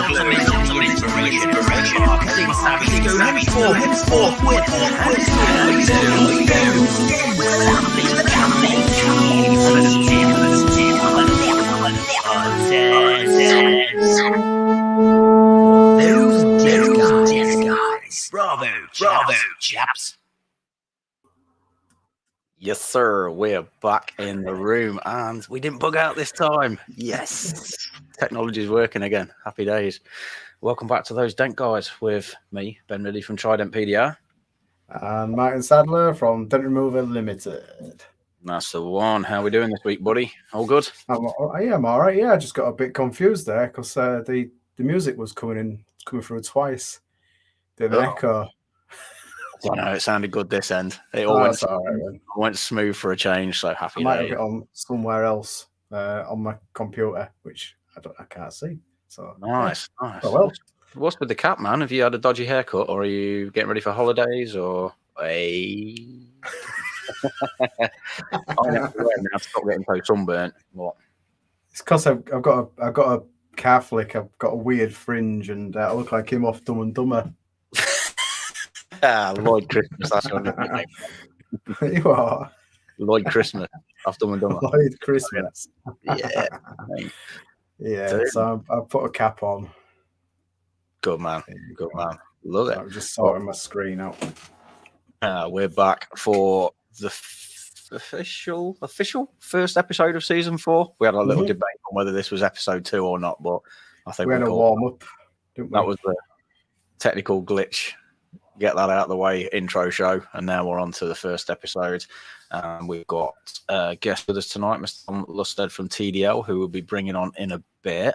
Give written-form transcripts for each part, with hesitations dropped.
implementing information marketing savvy go henceforth with those guys. Bravo, chaps. Yes, sir. We're back in the room, and we didn't bug out this time. Yes, technology's working again. Happy days. Welcome back to those Dent guys with me, Ben Ridley from Dent PDR, and Martin Sadler from Dent Remover Limited. That's the one. How are we doing this week, buddy? All good? I'm all right. Yeah, I just got a bit confused there because the music was coming through twice. Bit of an echo. I know, it sounded good this end. It all went smooth for a change, so happy I might days. have it on somewhere else on my computer, which I can't see. So nice. Oh, well. What's with the cap, man? Have you had a dodgy haircut, or are you getting ready for holidays, or I never wear now to stop getting so sunburnt. What? It's because I've got a calf flick. I've got a weird fringe, and I look like him off Dumb and Dumber. Lloyd Christmas, that's what I'm name. You are Lloyd Christmas off Dumb and Dumber. Lloyd Christmas. Yeah. Yeah, so I put a cap on. Good man. Love it. I'm just sorting my screen out. We're back for the official first episode of season 4. We had a little debate on whether this was episode 2 or not, but I think we had a warm up. That was the technical glitch. Get that out of the way, intro show, and now we're on to the first episode. We've got a guest with us tonight, Mr. Tom Lusted from TDL, who we'll be bringing on in a bit.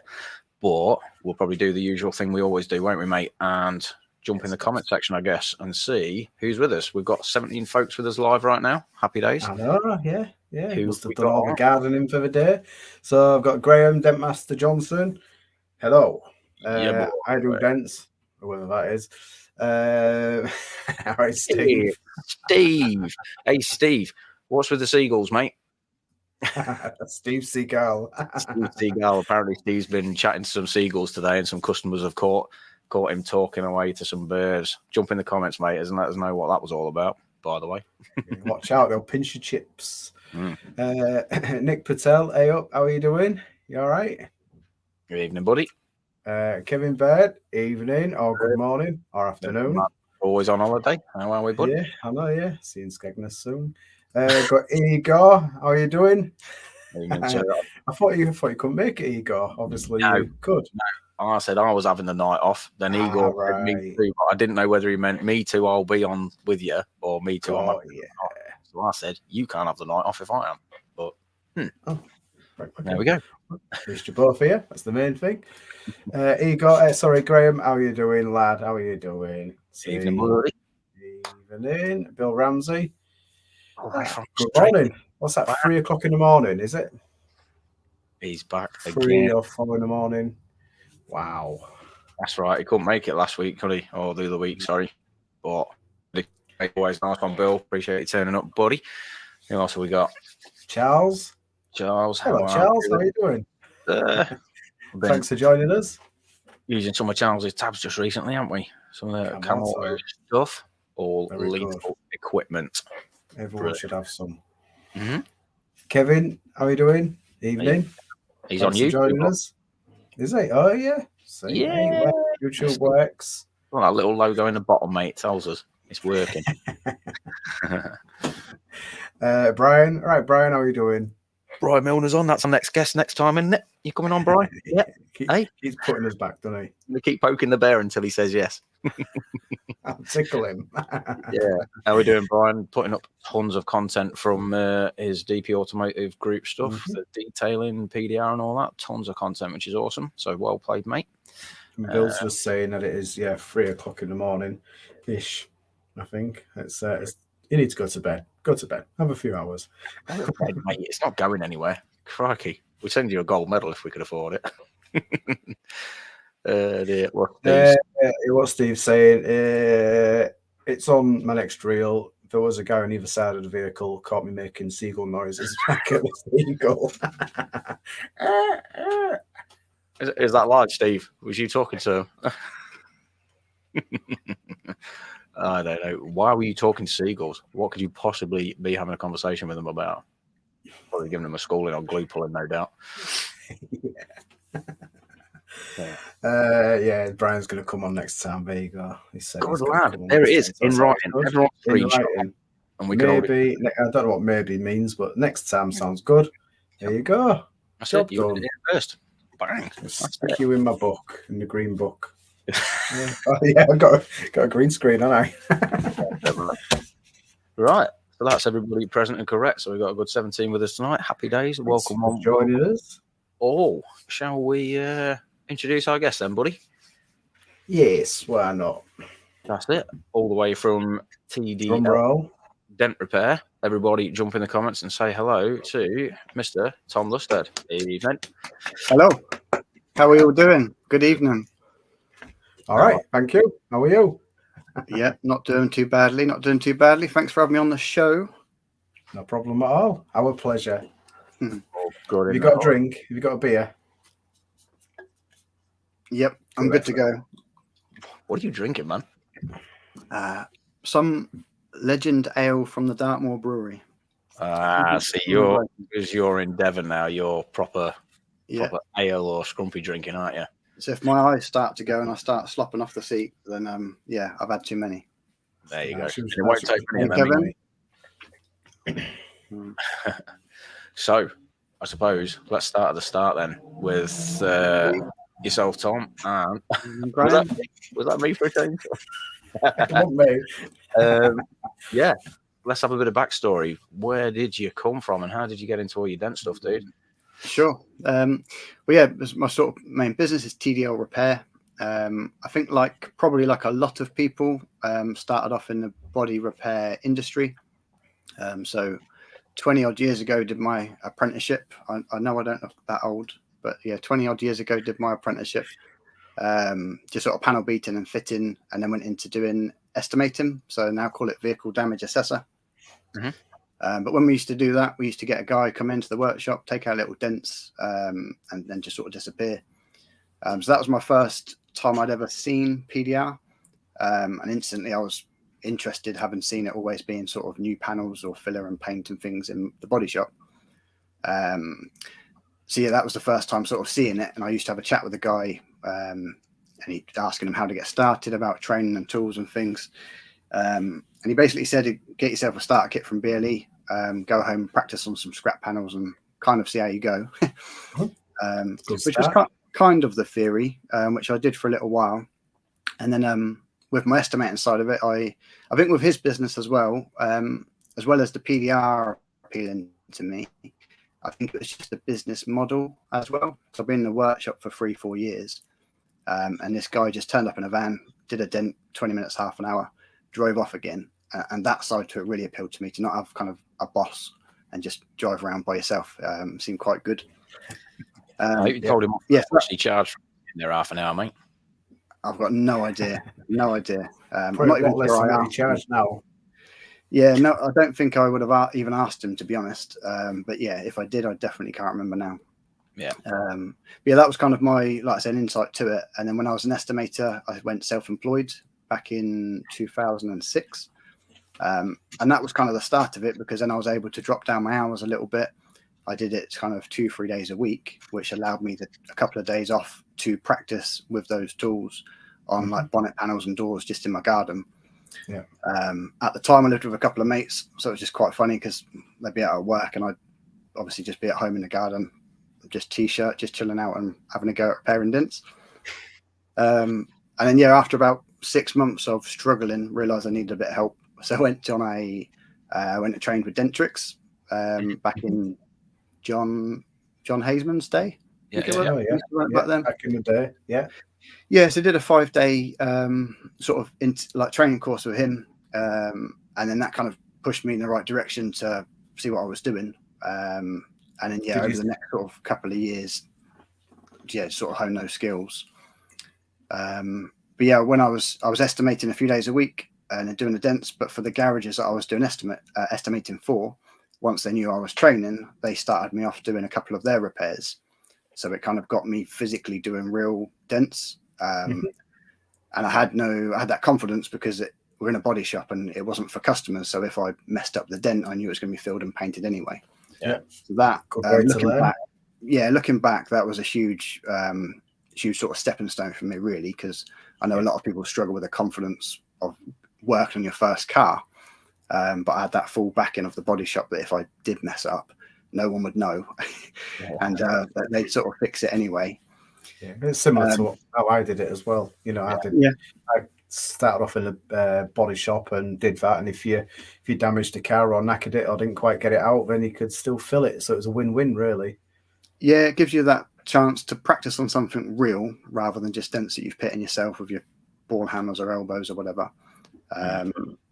But we'll probably do the usual thing we always do, won't we, mate? And jump in the comment section, I guess, and see who's with us. We've got 17 folks with us live right now. Happy days. I know, yeah. Must have done all the gardening for the day. So I've got Graham, Dentmaster Johnson. Hello. I do Dents, whoever that is. All right, Steve. Hey, Steve. What's with the seagulls, mate? Steve Seagal. Steve Seagal. Apparently, Steve's been chatting to some seagulls today, and some customers have caught him talking away to some birds. Jump in the comments, mate, and let us know what that was all about, by the way. Watch out, they'll pinch your chips. Nick Patel, hey up, how are you doing? You all right? Good evening, buddy. Kevin Baird, evening or good morning or afternoon. Always on holiday. How are we, buddy? Yeah, I know, yeah. See you in Skegness soon. Got Igor, how are you doing? I thought you couldn't make it, Igor. Obviously, you could. No. I said I was having the night off. Then Igor said me too, but I didn't know whether he meant me too, I'll be on with you, or me too, I'm So I said, you can't have the night off if I am. But right, okay. There we go. At least you're both here. That's the main thing. Igor, sorry, Graham, how are you doing, lad? How are you doing? Evening, buddy. Evening. Bill Ramsey. Good Straight. morning. What's that, 3 o'clock in the morning, is it? He's back 3 again. or 4 in the morning. Wow. That's right. He couldn't make it last week, could he? Or the other week, sorry. But always nice one, Bill. Appreciate you turning up, buddy. Who else have we got? Charles. Hello, Charles. How are you doing? Thanks for joining us. Using some of Charles's tabs just recently, haven't we? Some of the camel stuff. All Very lethal good. equipment. Everyone should have some. Kevin, how are you doing? Evening. He's on YouTube. Joining us. Is he? Oh, yeah. See, Yeah. YouTube works. Well, that little logo in the bottom, mate, tells us it's working. Brian. All right, Brian, how are you doing? Brian Milner's on. That's our next guest next time, isn't it? You coming on, Brian? Yeah. He's putting us back, doesn't he? We keep poking the bear until he says yes. I'll tickle him. Yeah. How are we doing, Brian? Putting up tons of content from his DP Automotive Group stuff, the detailing, PDR and all that. Tons of content, which is awesome. So well played, mate. And Bill's just saying that it is, 3 o'clock in the morning-ish, I think. You need to go to bed. Go to bed. Have a few hours. Mate, it's not going anywhere. Crikey. We'd send you a gold medal if we could afford it. What Steve's saying, it's on my next reel. There was a guy on either side of the vehicle caught me making seagull noises back at the seagull. Is that live, Steve? Was you talking to him? I don't know. Why were you talking to seagulls? What could you possibly be having a conversation with them about? Probably giving them a schooling on glue pulling, no doubt. Yeah, Brian's going to come on next time. There you go. He said good lad. There it is in writing. Everyone's screenshot. And we maybe I don't know what maybe means, but next time sounds good. There you go. I said you did it first. Bang. Stick you in my book, in the green book. Yeah. Oh, yeah, I've got a green screen, haven't I? Right. So that's everybody present and correct. So we've got a good 17 with us tonight. Happy days. Welcome on. Joining us. Oh, shall we introduce our guest then, buddy? Yes, why not? That's it. All the way from TDL Dent Repair. Everybody jump in the comments and say hello to Mr. Tom Lusted. Evening. Hello. How are you all doing? Good evening. All right. Thank you. How are you? Yeah, not doing too badly. Not doing too badly. Thanks for having me on the show. No problem at all. Our pleasure. Oh, good. Have you got a drink? Have you got a beer? Yep, I'm good to go. What are you drinking, man? Some Legend Ale from the Dartmoor Brewery. See, you're in Devon now. You're proper ale or scrumpy drinking, aren't you? So if my eyes start to go and I start slopping off the seat, then I've had too many. There you go. It won't take many of them. So, I suppose let's start at the start then with yourself, Tom. And was that me for a change? Yeah. Let's have a bit of backstory. Where did you come from, and how did you get into all your dent stuff, dude? Sure. My sort of main business is TDL repair. I think probably like a lot of people started off in the body repair industry. So 20 odd years ago did my apprenticeship. I know I don't look that old, but 20 odd years ago did my apprenticeship. Just sort of panel beating and fitting, and then went into doing estimating. So now call it vehicle damage assessor. Mm-hmm. But when we used to do that, we used to get a guy come into the workshop, take out little dents, and then just sort of disappear. So that was my first time I'd ever seen PDR. And instantly I was interested, having seen it always being sort of new panels or filler and paint and things in the body shop. So that was the first time sort of seeing it. And I used to have a chat with the guy, and he asking him how to get started, about training and tools and things. And he basically said, get yourself a starter kit from BLE, go home, practice on some scrap panels and kind of see how you go. Which was kind of the theory, which I did for a little while. And then with my estimating side of it, I think with his business as well as the PDR appealing to me, I think it was just the business model as well. So I've been in the workshop for 3-4 years. And this guy just turned up in a van, did a dent, 20 minutes, half an hour, drove off again. And that side to it really appealed to me, to not have kind of a boss and just drive around by yourself. Seemed quite good. You told him actually charged in there half an hour, mate. I've got no idea. No idea. I'm not even sure I am charged now. Yeah, no, I don't think I would have even asked him, to be honest. But yeah, if I did, I definitely can't remember now. Yeah. That was kind of my, like I said, insight to it. And then when I was an estimator, I went self-employed back in 2006. And that was kind of the start of it, because then I was able to drop down my hours a little bit. I did it kind of 2-3 days a week, which allowed me a couple of days off to practice with those tools on like bonnet panels and doors just in my garden. Yeah. At the time I lived with a couple of mates, so it was just quite funny because they'd be out at work and I'd obviously just be at home in the garden, just t-shirt, just chilling out and having a go at repairing dents. And then after about 6 months of struggling, realised I needed a bit of help. So I went to train with Dentrix back in John Hazeman's day. Back in the day, yeah. So I did a 5-day sort of training course with him, and then that kind of pushed me in the right direction to see what I was doing. And then over the next sort of couple of years, sort of hone those skills. But when I was estimating a few days a week and then doing the dents, but for the garages that I was doing estimating for, once they knew I was training, they started me off doing a couple of their repairs. So it kind of got me physically doing real dents. And I had that confidence because we're in a body shop and it wasn't for customers. So if I messed up the dent, I knew it was going to be filled and painted anyway. Yeah. So that, looking back, that was a huge sort of stepping stone for me, really, because I know a lot of people struggle with the confidence of working on your first car. But I had that full backing of the body shop that if I did mess up, no one would know, and they'd sort of fix it anyway. Yeah, it's similar to how I did it as well. You know, I started off in a body shop and did that. And if you damaged a car or knackered it or didn't quite get it out, then you could still fill it. So it was a win-win, really. Yeah, it gives you that chance to practice on something real rather than just dents that you've put in yourself with your ball hammers or elbows or whatever.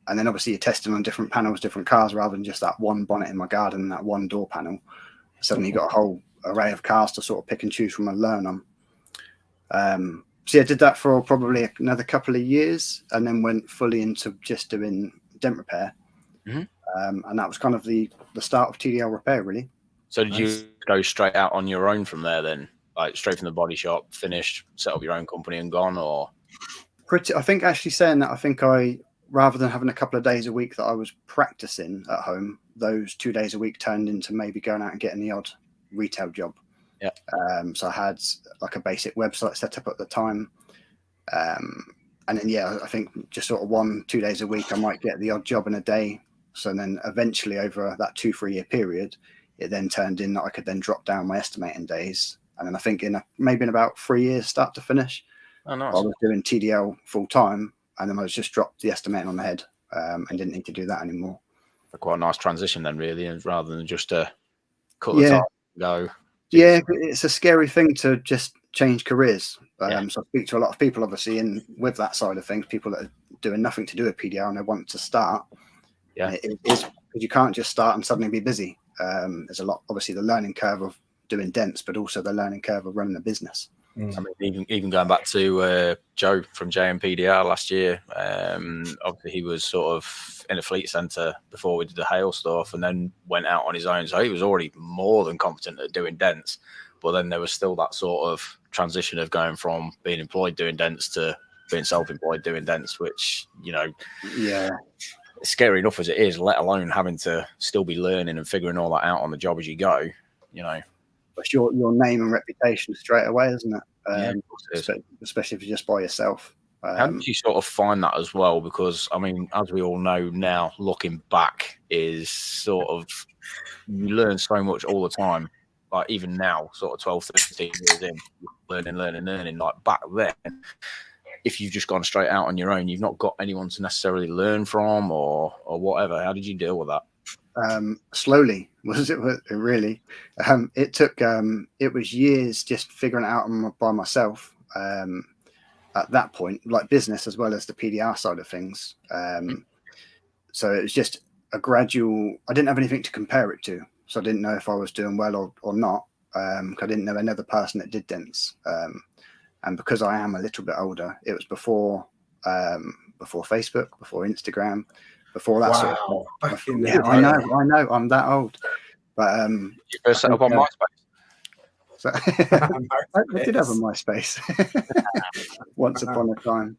And then obviously you're testing on different panels, different cars, rather than just that one bonnet in my garden and that one door panel. Suddenly you've got a whole array of cars to sort of pick and choose from and learn on. So I did that for probably another couple of years and then went fully into just doing dent repair. And that was kind of the start of TDR repair, really. So did you go straight out on your own from there then? Like straight from the body shop, finished, set up your own company and gone, or? I think actually saying that, I think rather than having a couple of days a week that I was practicing at home, those 2 days a week turned into maybe going out and getting the odd retail job. Yeah. So I had like a basic website set up at the time. And then, I think just sort of 1-2 days a week, I might get the odd job in a day. So then eventually over that 2-3 year period, it then turned in that I could then drop down my estimating days. And then I think maybe in about 3 years, start to finish, oh, nice. I was doing TDL full time. And then I just dropped the estimating on the head and didn't need to do that anymore. Quite a nice transition then, really, rather than just cut the time and go. Yeah, it's a scary thing to just change careers. So I speak to a lot of people, obviously, with that side of things, people that are doing nothing to do with PDR and they want to start. Yeah, it is because you can't just start and suddenly be busy. There's a lot, obviously, the learning curve of doing dents, but also the learning curve of running a business. I mean, even going back to Joe from JMPDR last year, obviously he was sort of in a fleet centre before we did the hail stuff and then went out on his own. So he was already more than competent at doing dents. But then there was still that sort of transition of going from being employed doing dents to being self-employed doing dents, which, it's scary enough as it is, let alone having to still be learning and figuring all that out on the job as you go, But your name and reputation straight away, isn't it? Especially if you're just by yourself. How did you sort of find that as well? Because, I mean, as we all know now, looking back is sort of, you learn so much all the time. Like even now, sort of 12, 13 years in, learning. Like back then, if you've just gone straight out on your own, you've not got anyone to necessarily learn from or whatever. How did you deal with that? Slowly, was it really? It took it was years just figuring it out by myself at that point, like business as well as the PDR side of things. So it was just a gradual, I didn't have anything to compare it to, so I didn't know if I was doing well or not. I didn't know another person that did dents, and because I am a little bit older, it was before Facebook, before Instagram, before that sort of stuff. I know, I'm that old. But you first set up on MySpace. So I did have a MySpace once upon a time.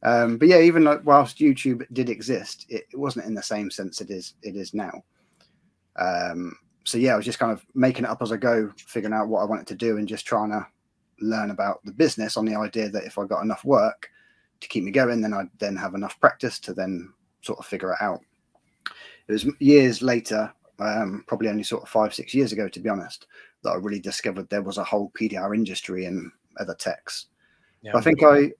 But yeah, even like whilst YouTube did exist, it wasn't in the same sense it is now. So yeah, I was just kind of making it up as I go, figuring out what I wanted to do and just trying to learn about the business on the idea that if I got enough work to keep me going, then I'd then have enough practice to then sort of figure it out. It was years later, probably only sort of 5-6 years ago, to be honest, that I really discovered there was a whole PDR industry and other techs. I think I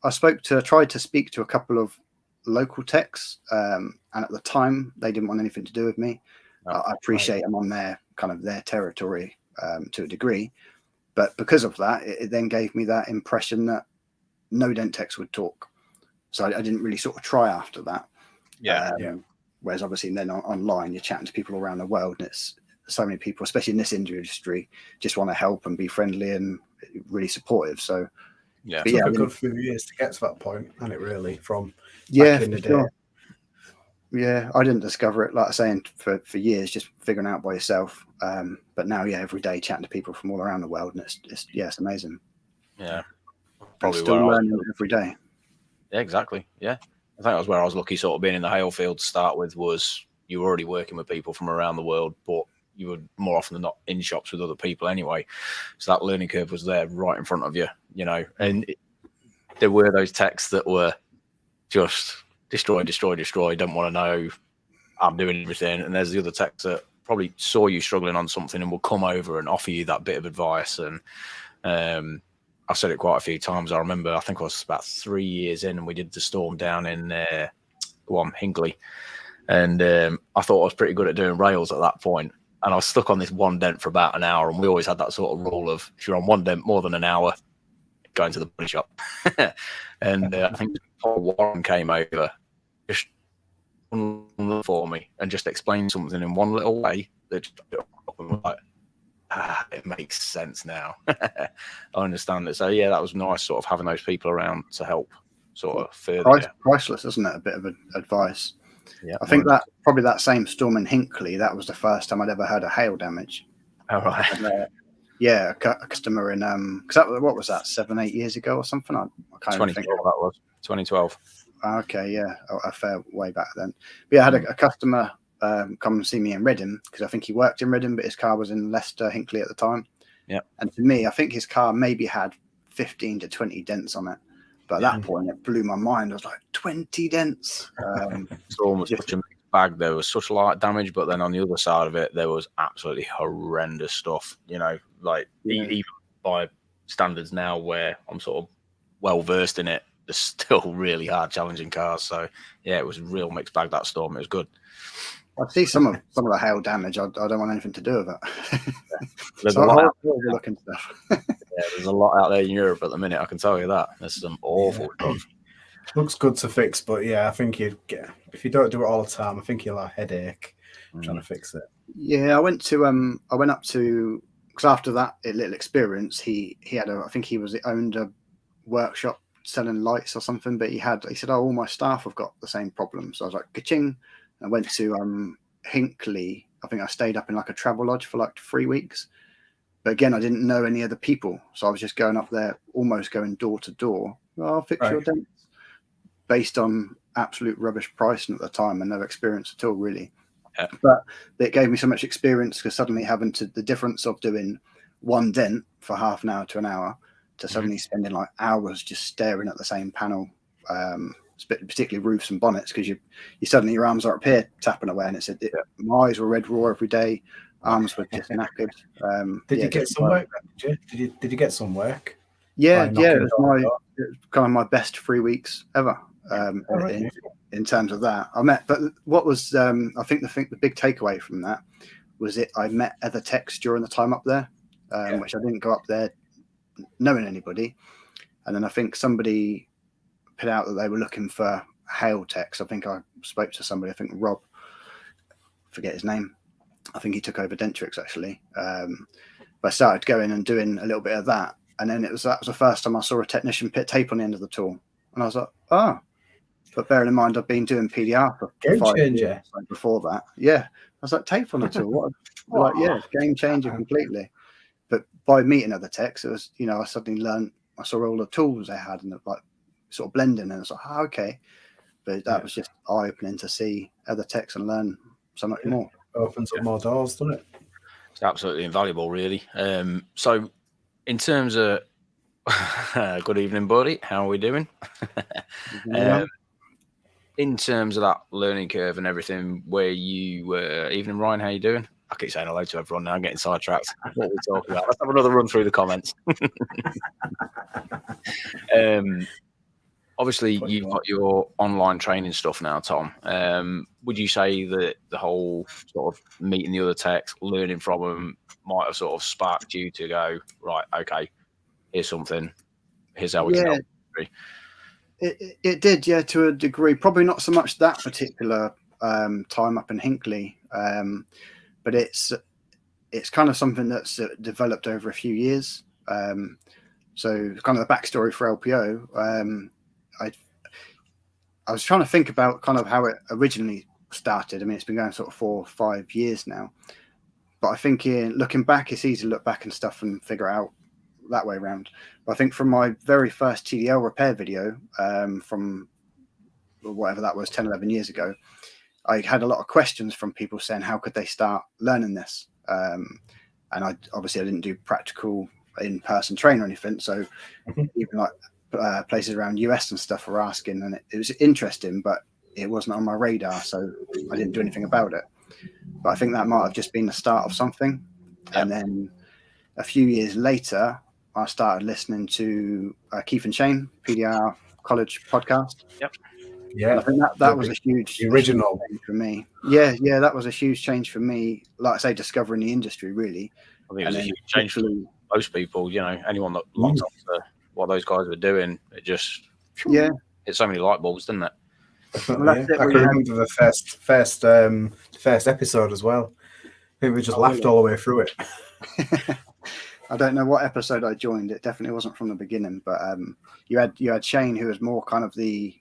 tried to speak to a couple of local techs, and at the time they didn't want anything to do with me. I appreciate I'm on their territory to a degree, but because of that, it then gave me that impression that no dent techs would talk. So I didn't really sort of try after that. Whereas obviously then online, you're chatting to people around the world, and it's so many people, especially in this industry, just want to help and be friendly and really supportive. So it took a good few years to get to that point, and it really from back in the day. Yeah, I didn't discover it, like I say, for years, just figuring out by yourself. But now, yeah, every day chatting to people from all around the world, and it's amazing. Yeah, probably and still learning every day. Yeah, exactly. Yeah, I think that was where I was lucky, sort of being in the hail field to start with. Was you were already working with people from around the world, but you were more often than not in shops with other people anyway. So that learning curve was there, right in front of you, you know. And there were those techs that were just destroy, don't want to know I'm doing everything. And there's the other techs that probably saw you struggling on something and will come over and offer you that bit of advice. And I've said it quite a few times. I remember, I think I was about 3 years in, and we did the storm down in Hinkley. And I thought I was pretty good at doing rails at that point. And I was stuck on this one dent for about an hour. And we always had that sort of rule of, if you're on one dent more than an hour, go into the body shop. And I think Paul Warren came over just for me and just explained something in one little way that just was like, it makes sense now. I understand it. So yeah, that was nice, sort of having those people around to help sort of further. Priceless, isn't it? A bit of advice. Yeah, I think that probably that same storm in Hinkley, that was the first time I'd ever heard of hail damage. Oh, right. And, yeah, a customer in what was that, 7-8 years ago or something? I can't even think. That was 2012. Okay, yeah, a fair way back then. But yeah, I had a customer come and see me in Reading, because I think he worked in Reading, but his car was in Leicester, Hinkley at the time. Yeah. And to me, I think his car maybe had 15 to 20 dents on it. But at that point, it blew my mind. I was like, 20 dents. It's almost such a mixed bag. There was such light damage, but then on the other side of it, there was absolutely horrendous stuff. You know, like even by standards now, where I'm sort of well versed in it, there's still really hard, challenging cars. So yeah, it was a real mixed bag, that storm. It was good. I see some of the hail damage. I don't want anything to do with it. There's so a lot looking stuff. Yeah, there's a lot out there in Europe at the minute. I can tell you that. There's some awful stuff. Looks good to fix, but yeah, I think if you don't do it all the time, I think you'll have a headache trying to fix it. Yeah, I went up to because after that little experience, he had I think he owned a workshop selling lights or something, but he said, oh, all my staff have got the same problem. So I was like, ka-ching. I went to Hinkley. I think I stayed up in like a travel lodge for like 3 weeks. But again, I didn't know any other people. So I was just going up there, almost going door to door. Oh, I'll fix your dents. Based on absolute rubbish pricing at the time and no experience at all, really. Yeah. But it gave me so much experience, because suddenly having the difference of doing one dent for half an hour to an hour to suddenly spending like hours just staring at the same panel, particularly roofs and bonnets, because you suddenly your arms are up here tapping away, and my eyes were red raw every day, arms were just knackered. Did you get some work? Did you get some work? Yeah, it was kind of my best 3 weeks ever. In terms of that, but what was I think the big takeaway from that was I met other techs during the time up there, which I didn't go up there knowing anybody, and then I think somebody put out that they were looking for hail techs. I think I spoke to somebody, I think Rob, forget his name, I think he took over Dentrix actually, but I started going and doing a little bit of that, and then that was the first time I saw a technician put tape on the end of the tool, and I was like, oh. But bearing in mind, I've been doing PDR for 5 years before that. Yeah, I was like, tape on the tool. Like, yeah, game changer completely. But by meeting other techs, it was, I suddenly learned. I saw all the tools they had and like sort of blending, and it's like, oh, okay. But that was just eye opening to see other techs and learn so much more. Opens up more doors, doesn't it? It's absolutely invaluable, really. So, in terms of good evening, buddy. How are we doing? In terms of that learning curve and everything, where you were, evening Ryan, how you doing? I keep saying hello to everyone now. I'm getting sidetracked. What are we talking about? Let's have another run through the comments. Obviously, you've got your online training stuff now, Tom. Would you say that the whole sort of meeting the other techs, learning from them, might have sort of sparked you to go, right, okay, here's something, here's how we can help? It did, yeah, to a degree. Probably not so much that particular time up in Hinkley, but it's kind of something that's developed over a few years. So kind of the backstory for LPO. I was trying to think about kind of how it originally started. I mean, it's been going sort of 4 or 5 years now. But I think looking back, it's easy to look back and stuff and figure out that way around. But I think from my very first TDL repair video, from whatever that was, 10, 11 years ago, I had a lot of questions from people saying, how could they start learning this? And I didn't do practical in-person training or anything. So even like places around US and stuff were asking, and it was interesting, but it wasn't on my radar. So I didn't do anything about it. But I think that might have just been the start of something. Yep. And then a few years later, I started listening to Keith and Shane, PDR College podcast. Yep. Yeah. And I think that was a huge original change for me. Yeah, that was a huge change for me. Like I say, discovering the industry, really. I think it was a huge change for most people. You know, anyone that locked on to what those guys were doing, it just hit so many light bulbs, didn't it? Well, I can remember the first episode as well. I think we just laughed all the way through it. I don't know what episode I joined. It definitely wasn't from the beginning, but you had Shane, who was more kind of the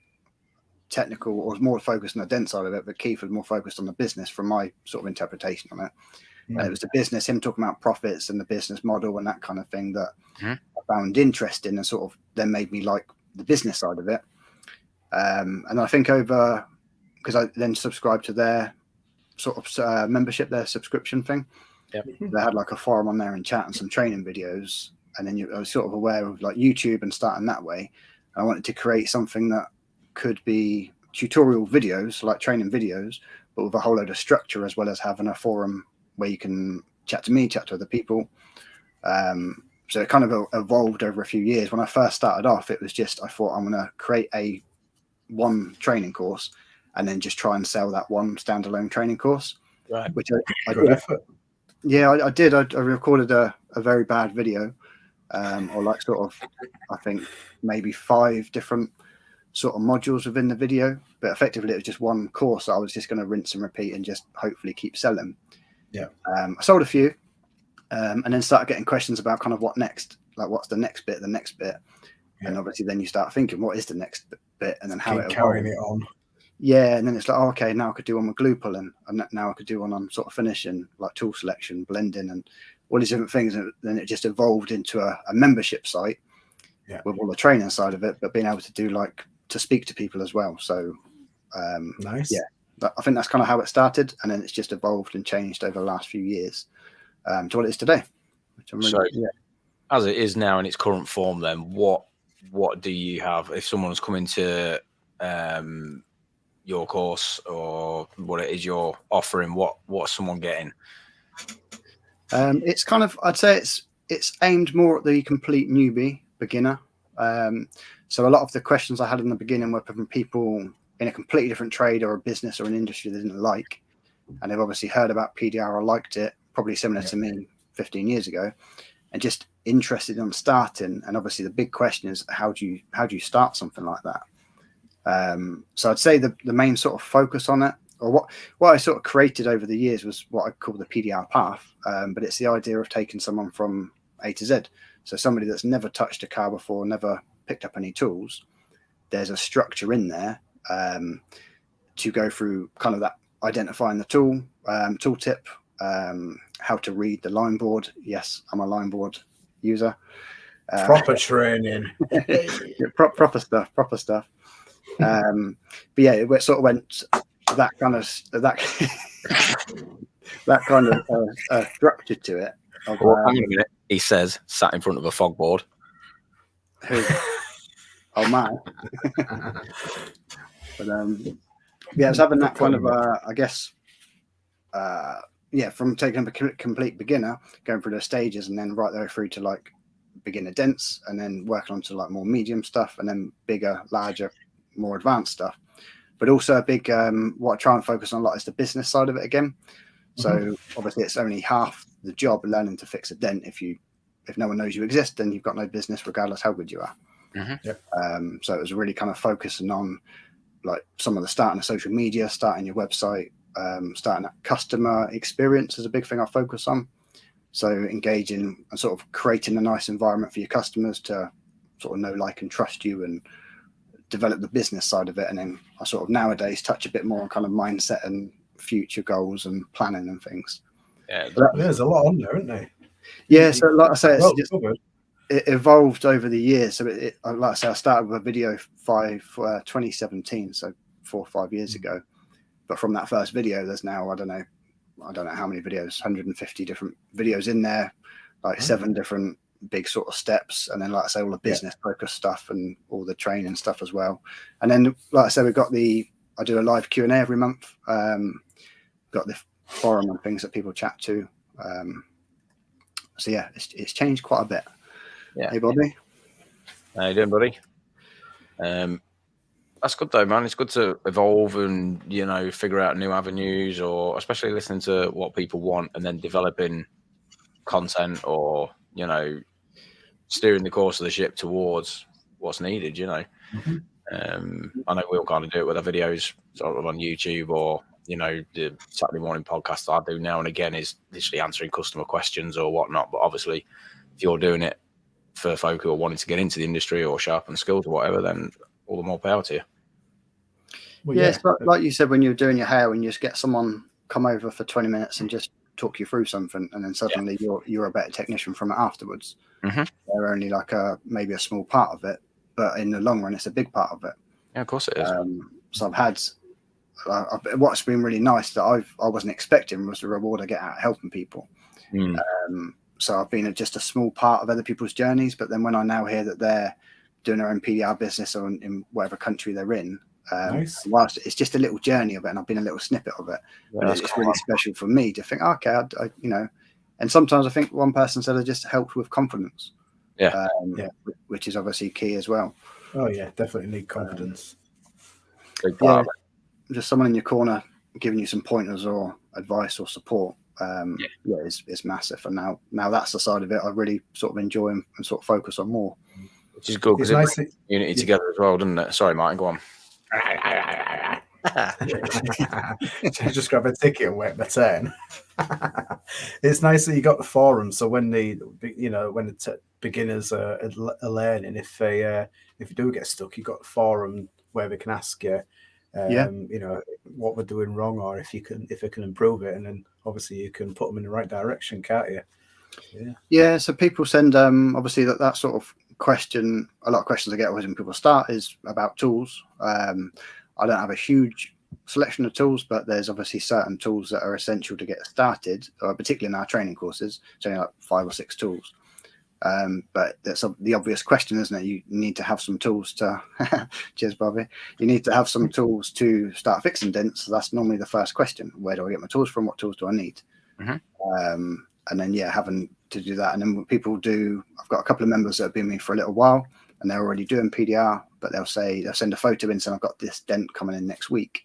technical, or was more focused on the Dent side of it, but Keith was more focused on the business from my sort of interpretation on it. And it was the business, him talking about profits and the business model and that kind of thing that I found interesting, and sort of then made me like the business side of it. And I think because I then subscribed to their sort of membership, their subscription thing. Yep. They had like a forum on there and chat and some training videos. And then I was sort of aware of like YouTube and starting that way. I wanted to create something that could be tutorial videos, like training videos, but with a whole load of structure, as well as having a forum where you can chat to me, chat to other people. So it kind of evolved over a few years. When I first started off, it was just, I thought I'm going to create one training course and then just try and sell that one standalone training course. Right. Which I did. Effort. Yeah, I did. I recorded a very bad video, or like sort of, I think maybe 5 different sort of modules within the video, but effectively it was just one course that I was just going to rinse and repeat and just hopefully keep selling. Yeah. I sold a few, and then started getting questions about kind of what next, like what's the next bit. Yeah. And obviously then you start thinking, what is the next bit, and then how it carrying it on. Yeah, and then it's like, oh, okay, now I could do one with glue pulling, and now I could do one on sort of finishing, like tool selection, blending, and all these different things. And then it just evolved into a membership site with all the training side of it, but being able to do like to speak to people as well. So nice. Yeah, I think that's kind of how it started, and then it's just evolved and changed over the last few years to what it is today. Which I'm really, as it is now in its current form, then what do you have if someone's coming to your course, or what it is you're offering? What's someone getting? It's kind of, I'd say it's aimed more at the complete newbie beginner. So a lot of the questions I had in the beginning were from people in a completely different trade or a business or an industry they didn't like, and they've obviously heard about PDR or liked it, probably similar to me 15 years ago, and just interested in starting. And obviously the big question is, how do you start something like that? So I'd say the main sort of focus on it, or what I sort of created over the years, was what I call the PDR path. But it's the idea of taking someone from A to Z. So somebody that's never touched a car before, never picked up any tools, there's a structure in there to go through kind of that, identifying the tool, tooltip, how to read the line board. Yes, I'm a line board user. Proper training. Proper stuff. But yeah, it sort of went that kind of structure to it. Hang on a minute. He says, sat in front of a fog board. Who? Oh man. But yeah, it's having that kind of I guess from taking a complete beginner, going through the stages, and then right there through to like beginner dents, and then working on to like more medium stuff, and then bigger, larger, more advanced stuff. But also a big what I try and focus on a lot is the business side of it again. So obviously it's only half the job learning to fix a dent. If no one knows you exist, then you've got no business regardless how good you are. So it was really kind of focusing on like some of the starting of social media, starting your website, starting that customer experience is a big thing I focus on. So engaging and sort of creating a nice environment for your customers to sort of know, like, and trust you, and develop the business side of it, and then I sort of nowadays touch a bit more on kind of mindset and future goals and planning and things. Yeah, there's a lot on there, isn't there? Yeah, so like I say, it evolved over the years. So like I say, I started with a video 2017, so 4 or 5 years ago. But from that first video, there's now I don't know how many videos, 150 different videos in there, like 7 different big sort of steps, and then like I say, all the business focused stuff and all the training stuff as well. And then like I say, I do a live Q&A every month. Got the forum and things that people chat to. So yeah, it's changed quite a bit. Yeah. Hey, Baldy. How you doing, buddy? That's good though, man. It's good to evolve and, you know, figure out new avenues, or especially listening to what people want and then developing content, or, you know, steering the course of the ship towards what's needed, you know. I know we all kind of do it with our videos sort of on YouTube, or, you know, the Saturday morning podcast I do now and again is literally answering customer questions or whatnot. But obviously, if you're doing it for folk who are wanting to get into the industry or sharpen skills or whatever, then all the more power to you. Well, yeah, so like you said, when you're doing your hair, when you just get someone come over for 20 minutes and just talk you through something, and then suddenly you're a better technician from it afterwards. They're only like maybe a small part of it, but in the long run, it's a big part of it. Yeah, of course it is. So I've had what's been really nice that I wasn't expecting was the reward I get out of helping people. So I've been just a small part of other people's journeys, but then when I now hear that they're doing their own PDR business or in whatever country they're in, whilst it's just a little journey of it, and I've been a little snippet of it, it's really special for me to think, okay, I you know. And sometimes I think one person said I just helped with confidence, which is obviously key as well. Oh yeah, definitely need confidence. Just someone in your corner giving you some pointers or advice or support. It's massive. And now that's the side of it I really sort of enjoy and sort of focus on more. Which is good because it brings unity together as well, doesn't it? Sorry, Martin, go on. Just grab a ticket and wait my turn. It's nice that you got the forum, so when the beginners are learning, if you do get stuck, you got a forum where they can ask you, you know, what we're doing wrong, or if it can improve it, and then obviously you can put them in the right direction, can't you? Yeah. So people send obviously that sort of question. A lot of questions I get when people start is about tools. I don't have a huge selection of tools, but there's obviously certain tools that are essential to get started, particularly in our training courses. It's only like 5 or 6 tools. But that's the obvious question, isn't it? You need to have some tools to cheers, Bobby. You need to have some tools to start fixing dents. So that's normally the first question. Where do I get my tools from? What tools do I need? And then having to do that. And then what people do, I've got a couple of members that have been with me for a little while, and they're already doing PDR, but they'll send a photo in saying, I've got this dent coming in next week.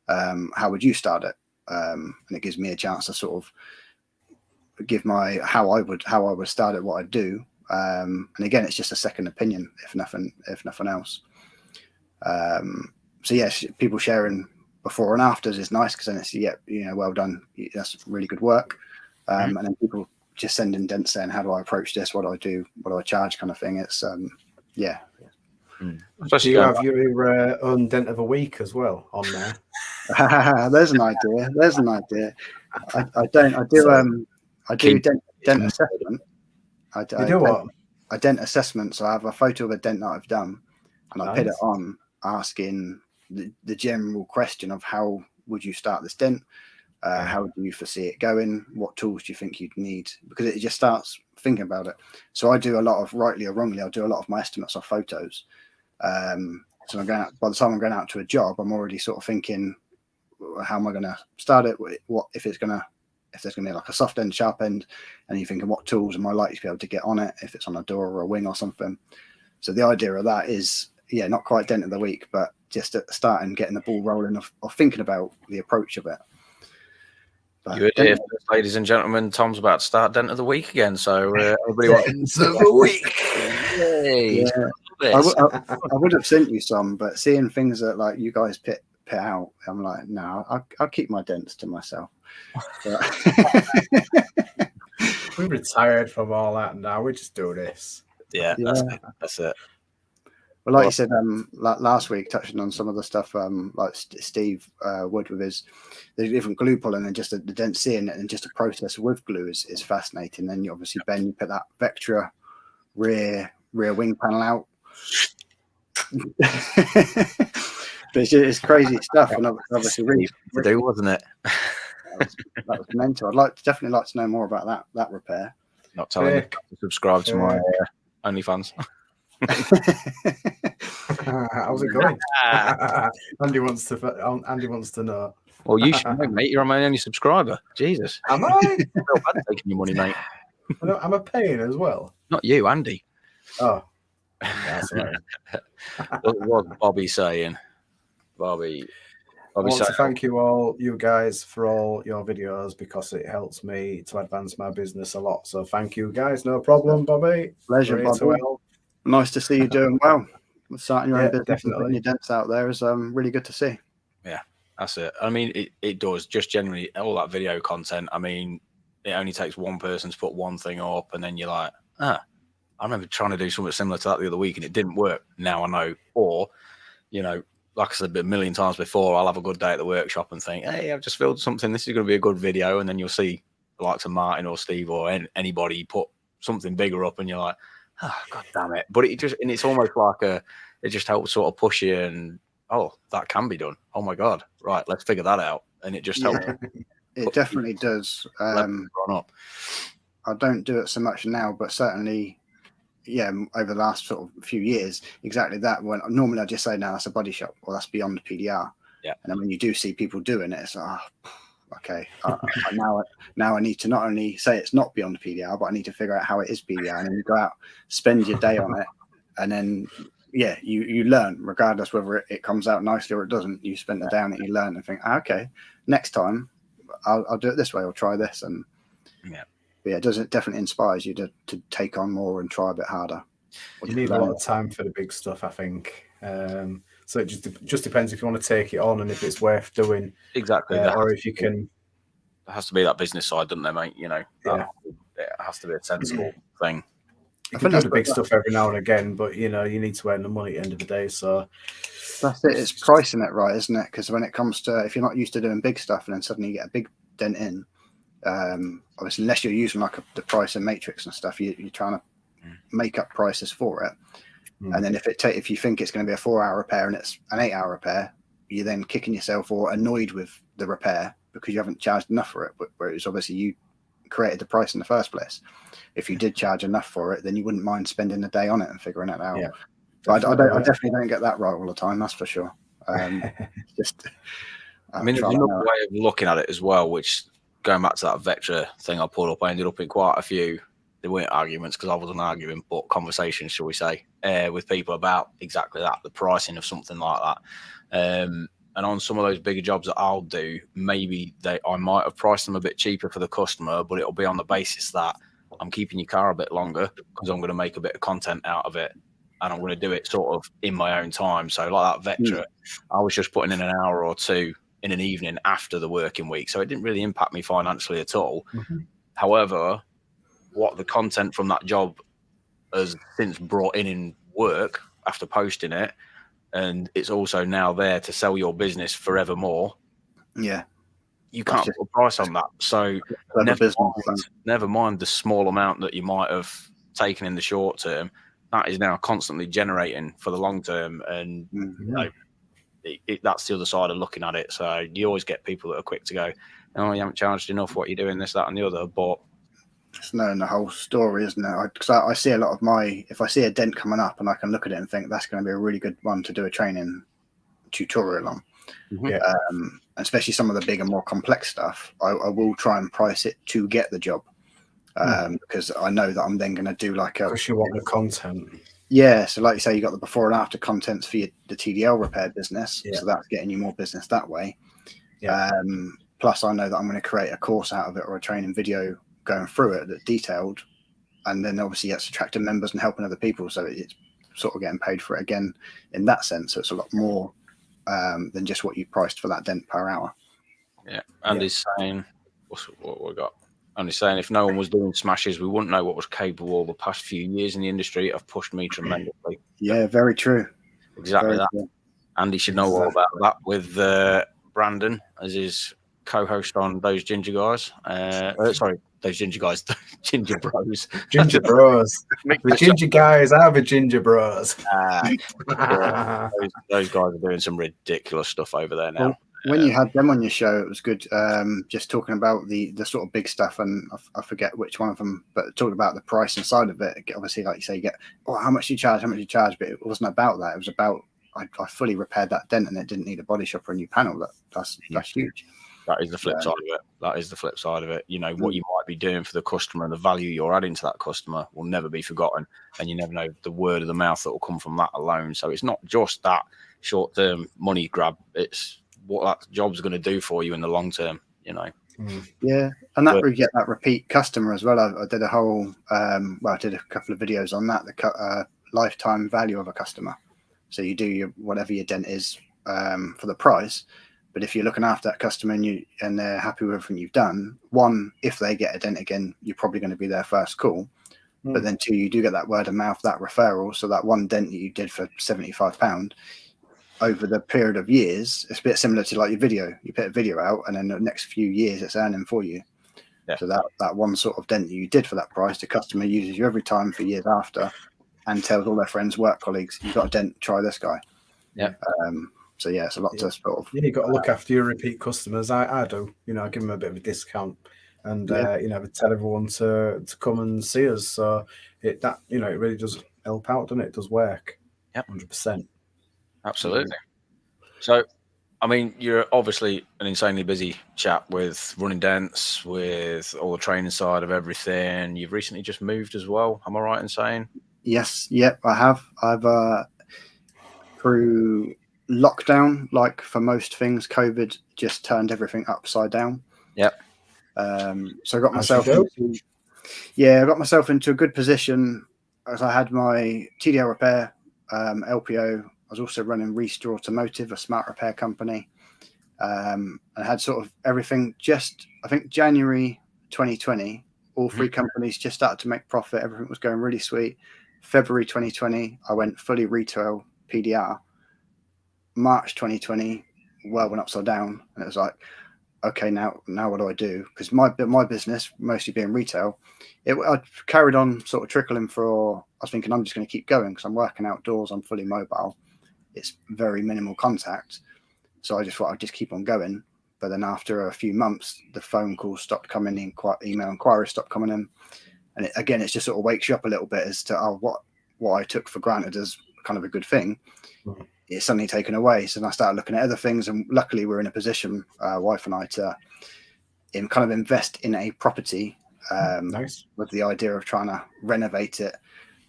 How would you start it? And it gives me a chance to sort of give my how I would start it, what I'd do. And again, it's just a second opinion, if nothing else. So yes, people sharing before and afters is nice, because then it's well done, that's really good work. And then people just sending dents saying, how do I approach this? What do I do? What do I charge? Kind of thing. It's Do you have your own dent of a week as well on there? There's an idea. I do dent assessment. I do what? A dent assessment. So I have a photo of a dent that I've done, and I put it on asking the general question of how would you start this dent? How do you foresee it going? What tools do you think you'd need? Because it just starts thinking about it. So I do a lot of, rightly or wrongly, I'll do a lot of my estimates off photos. So I'm going out, by the time I'm going out to a job, I'm already sort of thinking, how am I going to start it? What if there's going to be like a soft end, sharp end, and you're thinking, what tools am I likely to be able to get on it if it's on a door or a wing or something? So the idea of that is, not quite dent of the week, but just at the start and getting the ball rolling of thinking about the approach of it. But you heard it, ladies and gentlemen. Tom's about to start dent of the week again, so everybody wants dent of the week. Yay! I would have sent you some, but seeing things that like you guys pit out, I'm like, no, I'll keep my dents to myself. We're retired from all that now. We just do this. Yeah, that's it. Well, like you said last week, touching on some of the stuff, like Steve Wood with the different glue pulling and just the Dent seeing it and just a process with glue is fascinating. Then you obviously, Ben, you put that Vectra rear wing panel out. But it's crazy stuff, and obviously really to do, wasn't it? that was mental. Definitely like to know more about that repair. Not telling you to subscribe to my OnlyFans. How's it going? Andy wants to know. Well, you should know, mate. You're my only subscriber. Jesus. Am I? No, I'm taking your money, mate. I'm a pain as well. Not you, Andy. Oh. That's right. What was Bobby saying? Bobby I want to thank you guys, for all your videos because it helps me to advance my business a lot. So thank you guys. No problem, Bobby. Pleasure, Bobby. Nice to see you doing well. Starting your own business, definitely. And putting your dents out there is really good to see. Yeah, that's it. I mean, it does just generally all that video content. I mean, it only takes one person to put one thing up, and then you're like, I remember trying to do something similar to that the other week, and it didn't work. Now I know. Or, like I said a million times before, I'll have a good day at the workshop and think, hey, I've just filmed something. This is going to be a good video. And then you'll see the likes of Martin or Steve or anybody put something bigger up, and you're like, oh, God damn it. But it's almost like it just helps sort of push you and, oh, that can be done. Oh my God. Right. Let's figure that out. And it just helps. It definitely does. I don't do it so much now, but certainly, over the last sort of few years, exactly that. When normally I just say, no, that's a body shop or that's beyond PDR. Yeah. And then when you do see people doing it, it's like, okay, now I need to not only say it's not beyond PDR, but I need to figure out how it is PDR. And then you go out, spend your day on it, and then you learn, regardless whether it comes out nicely or it doesn't. You spend the day on it, you learn, and think, okay, next time I'll do it this way or try this. And it definitely inspires you to take on more and try a bit harder. You need a lot of time for the big stuff, I think. So it just depends if you want to take it on and if it's worth doing. Exactly. Or if you can. There has to be that business side, doesn't there, mate? It has to be a sensible thing. You can do the big stuff every now and again, but you need to earn the money at the end of the day. So that's it. It's pricing it right, isn't it? Because when it comes to, if you're not used to doing big stuff and then suddenly you get a big dent in, obviously unless you're using like the price and matrix and stuff, you're trying to make up prices for it. And then if you think it's going to be a 4-hour repair and it's an 8-hour repair, you're then kicking yourself or annoyed with the repair because you haven't charged enough for it. Whereas obviously you created the price in the first place. If you did charge enough for it, then you wouldn't mind spending the day on it and figuring it out. But I definitely don't get that right all the time. That's for sure. There's another way of looking at it as well, which going back to that Vectra thing I pulled up, I ended up in quite a few. They weren't arguments because I wasn't arguing, but conversations, shall we say, with people about exactly that, the pricing of something like that. And on some of those bigger jobs that I'll do, maybe I might have priced them a bit cheaper for the customer, but it'll be on the basis that I'm keeping your car a bit longer because I'm going to make a bit of content out of it, and I'm going to do it sort of in my own time. So like that Vectra, I was just putting in an hour or two in an evening after the working week, so it didn't really impact me financially at all. However, what the content from that job has since brought in work after posting it, and it's also now there to sell your business forevermore. Yeah, you can't put a price on that. So never mind the small amount that you might have taken in the short term. That is now constantly generating for the long term, and that's the other side of looking at it. So you always get people that are quick to go, "Oh, you haven't charged enough. What are you doing? This, that, and the other." But it's knowing the whole story, isn't it? Because I see a lot of if I see a dent coming up and I can look at it and think that's going to be a really good one to do a training tutorial on. Especially some of the bigger, more complex stuff, I will try and price it to get the job. Because I know that I'm then going to do like because you want the content. Yeah, so like you say, you got the before and after contents for the TDL repair business, so that's getting you more business that way. Plus, I know that I'm going to create a course out of it or a training video going through it that's detailed, and then obviously it's attracting members and helping other people, so it's sort of getting paid for it again in that sense. So it's a lot more than just what you priced for that dent per hour. Andy's saying, what we got? Andy's saying, if no one was doing smashes, we wouldn't know what was capable. The past few years in the industry have pushed me tremendously. Yeah, very true. Exactly Very that. true. Andy should know all about that with Brandon as his co-host on Those Ginger Guys. Sorry, Those Ginger Guys, Ginger Bros. Ginger Bros. The ginger guys are the ginger bros. Yeah, those guys are doing some ridiculous stuff over there now. Well, when you had them on your show, it was good. Just talking about the sort of big stuff, and I forget which one of them, but talking about the price inside of it. Obviously, like you say, you get, oh, how much do you charge? How much do you charge? But it wasn't about that. It was about I fully repaired that dent, and it didn't need a body shop or a new panel. That's huge. That is the flip side of it. That is the flip side of it. You know, what you might be doing for the customer and the value you're adding to that customer will never be forgotten. And you never know the word of the mouth that will come from that alone. So it's not just that short-term money grab. It's what that job's going to do for you in the long term, you know. Yeah. And that we get that repeat customer as well. I did a whole, I did a couple of videos on that, the lifetime value of a customer. So you do whatever your dent is for the price. But if you're looking after that customer and they're happy with everything you've done, one, if they get a dent again, you're probably going to be their first call. But then two, you do get that word of mouth, that referral. So that one dent that you did for £75 over the period of years, it's a bit similar to like your video. You put a video out and then the next few years it's earning for you. Yeah. So that one sort of dent that you did for that price, the customer uses you every time for years after and tells all their friends, work colleagues, you've got a dent, try this guy. Yeah. So yeah, it's a lot to sort of. Yeah, you got to look after your repeat customers. I do. You know, I give them a bit of a discount, and you know, tell everyone to come and see us. So it really does help out, doesn't it? It does work. Yep, 100%. Absolutely. So, I mean, you're obviously an insanely busy chap with running dents, with all the training side of everything. You've recently just moved as well. Am I right in saying? Yes. Yep. I have. I've through lockdown, like for most things, COVID just turned everything upside down. Yep. So I got myself into a good position as I had my TDR repair, LPO. I was also running Restore Automotive, a smart repair company. I had sort of everything just, I think January 2020, all three companies just started to make profit. Everything was going really sweet. February 2020, I went fully retail PDR. March 2020, world went upside down, and it was like, okay, now what do I do? Because my business, mostly being retail, I carried on sort of trickling for. I was thinking I'm just going to keep going because I'm working outdoors, I'm fully mobile, it's very minimal contact, so I just thought I'd just keep on going. But then after a few months, the phone calls stopped coming in, email inquiries stopped coming in, and it just sort of wakes you up a little bit as to what I took for granted as kind of a good thing. It's suddenly taken away. So then I started looking at other things, and luckily we're in a position, wife and I, to kind of invest in a property Nice. with the idea of trying to renovate it.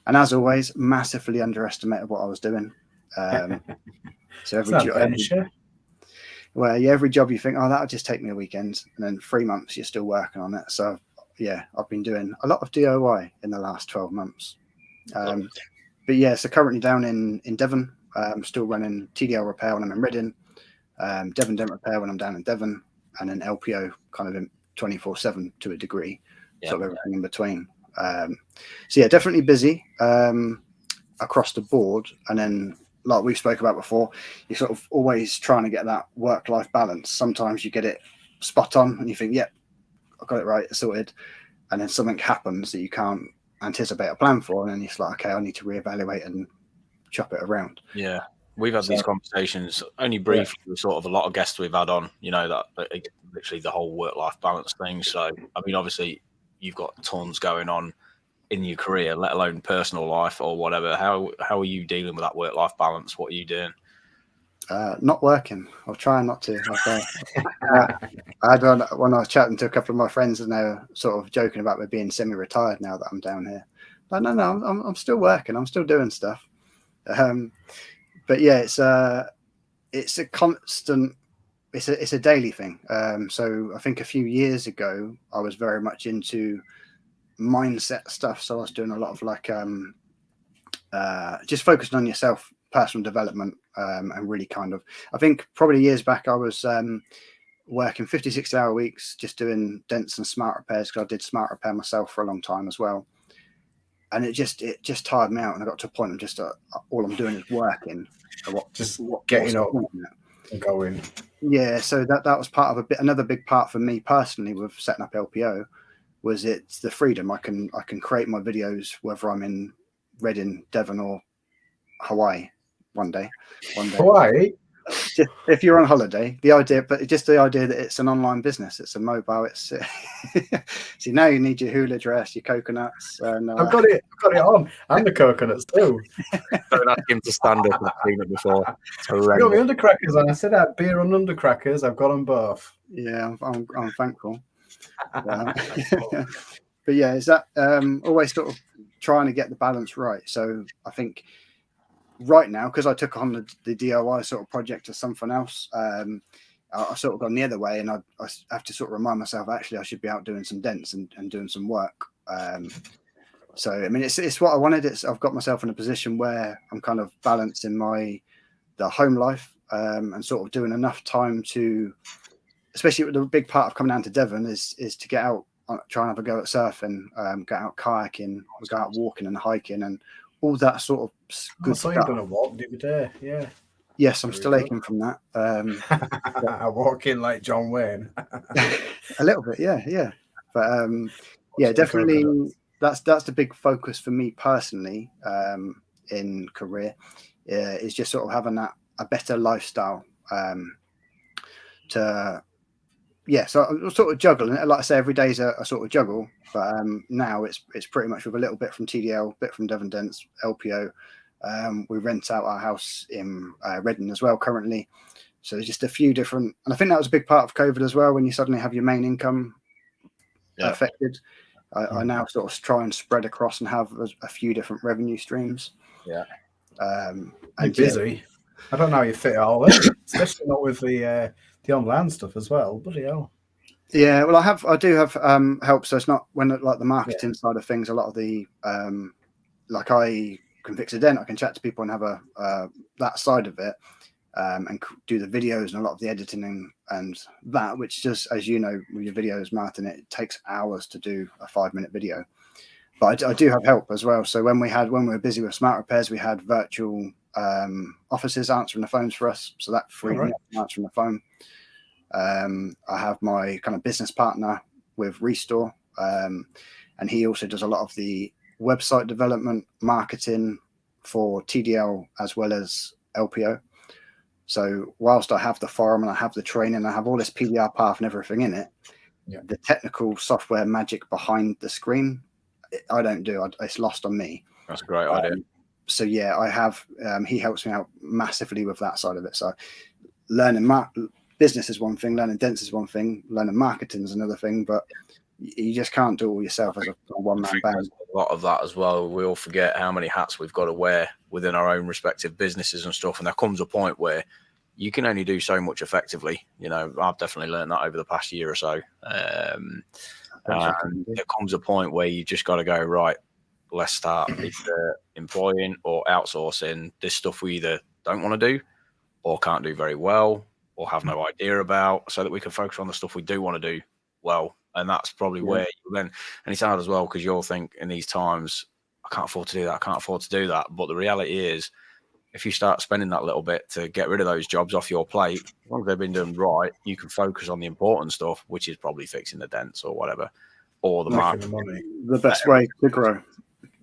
And as always, massively underestimated what I was doing. So every job you think, oh, that'll just take me a weekend, and then 3 months you're still working on it. So yeah, I've been doing a lot of DIY in the last 12 months. But yeah, so currently down in Devon. I'm still running TDL repair when I'm in Reading, Devon Dent repair when I'm down in Devon, and then LPO kind of in 24/7 to a degree, sort of everything in between. So yeah, definitely busy across the board. And then, like we've spoke about before, you're sort of always trying to get that work-life balance. Sometimes you get it spot on, and you think, "Yep, I got it right, it's sorted," and then something happens that you can't anticipate or plan for, and then it's like, okay, I need to reevaluate and chop it around. Yeah, we've had these conversations only briefly with sort of a lot of guests we've had on, you know, that literally the whole work-life balance thing. So I mean, obviously you've got tons going on in your career, let alone personal life or whatever. How are you dealing with that work-life balance? What are you doing? Not working. I'll try not to. I had when I was chatting to a couple of my friends, and they were sort of joking about me being semi-retired now that I'm down here. But no, I'm still working. I'm still doing stuff. But yeah, it's a constant, it's a daily thing. So I think a few years ago I was very much into mindset stuff. So I was doing a lot of like just focusing on yourself, personal development, and really kind of, I think probably years back I was working 50-60 hour weeks just doing dents and smart repairs, because I did smart repair myself for a long time as well. and it just tired me out, and I got to a point of just all I'm doing is working. Getting up and going. Yeah, so that was part of another big part for me personally with setting up LPO was it's the freedom. I can create my videos whether I'm in Reading, Devon, or Hawaii one day. Hawaii. If you're on holiday, the idea that it's an online business, it's a mobile. It's see, now you need your hula dress, your coconuts. And, I've got it on, and the coconuts too. Don't ask him to stand up. I've seen it before. I got my undercrackers on. I said I had beer and undercrackers. I've got them both. Yeah, I'm thankful. But yeah, is that always sort of trying to get the balance right? So I think right now, because I took on the DIY sort of project or something else, I've sort of gone the other way, and I have to sort of remind myself actually I should be out doing some dents and doing some work. So I mean, it's what I wanted. I've got myself in a position where I'm kind of balancing the home life and sort of doing enough time to, especially with the big part of coming down to Devon is to get out, try and have a go at surfing, get out kayaking, go out walking and hiking and all that sort of good stuff. You're gonna walk the other day, yeah. Yes, I'm still aching from that. I walk in like John Wayne. A little bit, yeah. But yeah, definitely that's the big focus for me personally in career is just sort of having a better lifestyle. So I sort of juggle, and like I say, every day's a sort of juggle. But now it's pretty much with a little bit from TDL, a bit from Devon Dents, LPO. We rent out our house in Reading as well currently. So there's just a few different, and I think that was a big part of COVID as well. When you suddenly have your main income affected, I now sort of try and spread across and have a few different revenue streams. Yeah. You're busy. I don't know how you fit it all in, especially not with the online stuff as well. Bloody hell. Yeah, well, I do have help. So it's not when like the marketing side of things. A lot of the like I can fix a dent. I can chat to people and have that side of it, and do the videos and a lot of the editing and that. Which just, as you know, with your videos, Martin, it takes hours to do a 5-minute video. But I do have help as well. So when we were busy with smart repairs, we had virtual offices answering the phones for us. So that freed me up from answering the phone. I have my kind of business partner with Restore, and he also does a lot of the website development, marketing for TDL as well as LPO. So whilst I have the forum and I have the training, I have all this PDR path and everything in it, the technical software magic behind the screen, I don't do. It's lost on me. That's a great idea. So yeah, I have. He helps me out massively with that side of it. So learning business is one thing, learning dents is one thing, learning marketing is another thing. But you just can't do it all yourself as a one-man band. A lot of that as well. We all forget how many hats we've got to wear within our own respective businesses and stuff. And there comes a point where you can only do so much effectively. You know, I've definitely learned that over the past year or so. And there comes a point where you just got to go, right, let's start either employing or outsourcing this stuff we either don't want to do or can't do very well or have no idea about, so that we can focus on the stuff we do want to do well. And that's probably where you then, and it's hard as well because you'll think in these times, I can't afford to do that, I can't afford to do that. But the reality is, if you start spending that little bit to get rid of those jobs off your plate, as long as they've been done right, you can focus on the important stuff, which is probably fixing the dents or whatever, or the market. The best way to grow.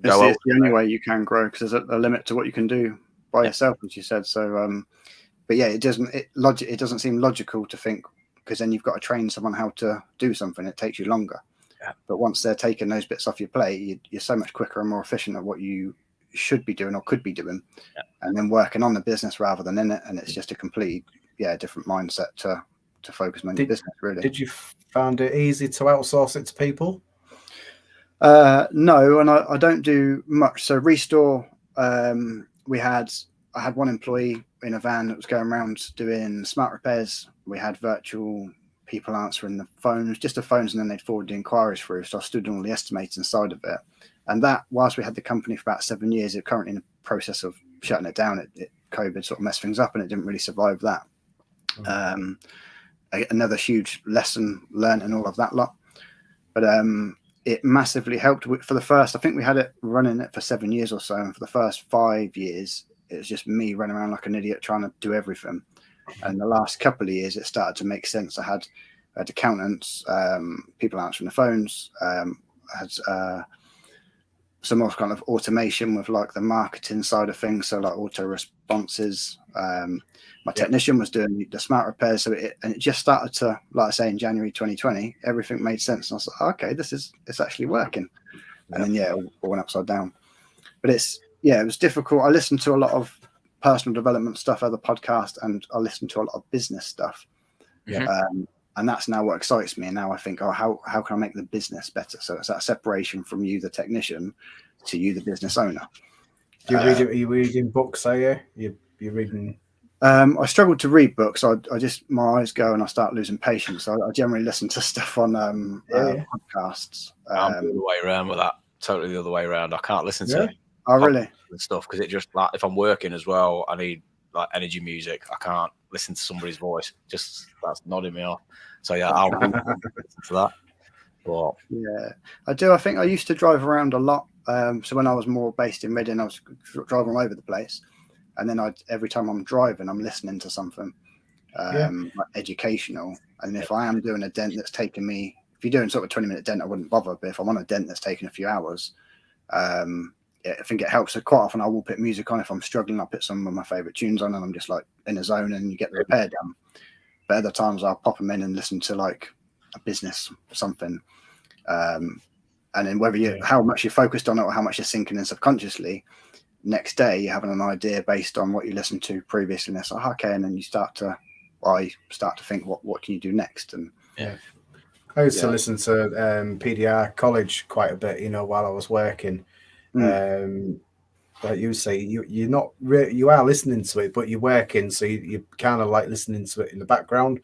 It's the only way you can grow, because there's a limit to what you can do by yourself, as you said. So, but yeah, it doesn't seem logical to think, because then you've got to train someone how to do something. It takes you longer. Yeah. But once they're taking those bits off your plate, you're so much quicker and more efficient at what you should be doing or could be doing, and then working on the business rather than in it. And it's just a complete, different mindset to focus on your business, really. Did you find it easy to outsource it to people? No, and I don't do much. So Restore, I had one employee in a van that was going around doing smart repairs. We had virtual people answering the phones, just the phones, and then they'd forward the inquiries through. So I stood on all the estimating side of it. And that, whilst we had the company for about 7 years, it's currently in the process of shutting it down. COVID sort of messed things up, and it didn't really survive that. Another huge lesson learned and all of that lot. But it massively helped. For the first, I think we had it running it for 7 years or so, and for the first 5 years, it was just me running around like an idiot trying to do everything. And the last couple of years, it started to make sense. I had accountants, people answering the phones, had some more kind of automation with like the marketing side of things, so like auto responses. My technician was doing the smart repairs, so it just started to, like I say, in January 2020, everything made sense, and I was like, okay, it's actually working. And then it all went upside down. But it was difficult. I listened to a lot of personal development stuff, other podcasts, and I listened to a lot of business stuff. And that's now what excites me. And now I think, how can I make the business better? So it's that separation from you, the technician, to you, the business owner. Are you reading books? Are you? You're reading? I struggle to read books. I just, my eyes go and I start losing patience. So I generally listen to stuff on podcasts. I'm the other way around with that. Totally the other way around. I can't listen to really stuff because it just, like, if I'm working as well, I need like energy music. I can't listen to somebody's voice. Just that's nodding me off. So I'll listen to that. But I do. I think I used to drive around a lot. So when I was more based in Reading, I was driving all over the place. And then every time I'm driving, I'm listening to something like educational. And if I am doing a dent that's taking me, if you're doing sort of a 20-minute dent, I wouldn't bother. But if I'm on a dent that's taking a few hours, I think it helps. So quite often I will put music on. If I'm struggling, I'll put some of my favourite tunes on and I'm just like in a zone and you get the repair done. But other times I'll pop them in and listen to like a business or something. And then whether how much you're focused on it or how much you're sinking in subconsciously, next day you're having an idea based on what you listened to previously. And it's like, okay, and then you start to think, what can you do next? And I used to listen to PDR College quite a bit, while I was working. Like you say, you're not you are listening to it, but you're working, so you kind of like listening to it in the background.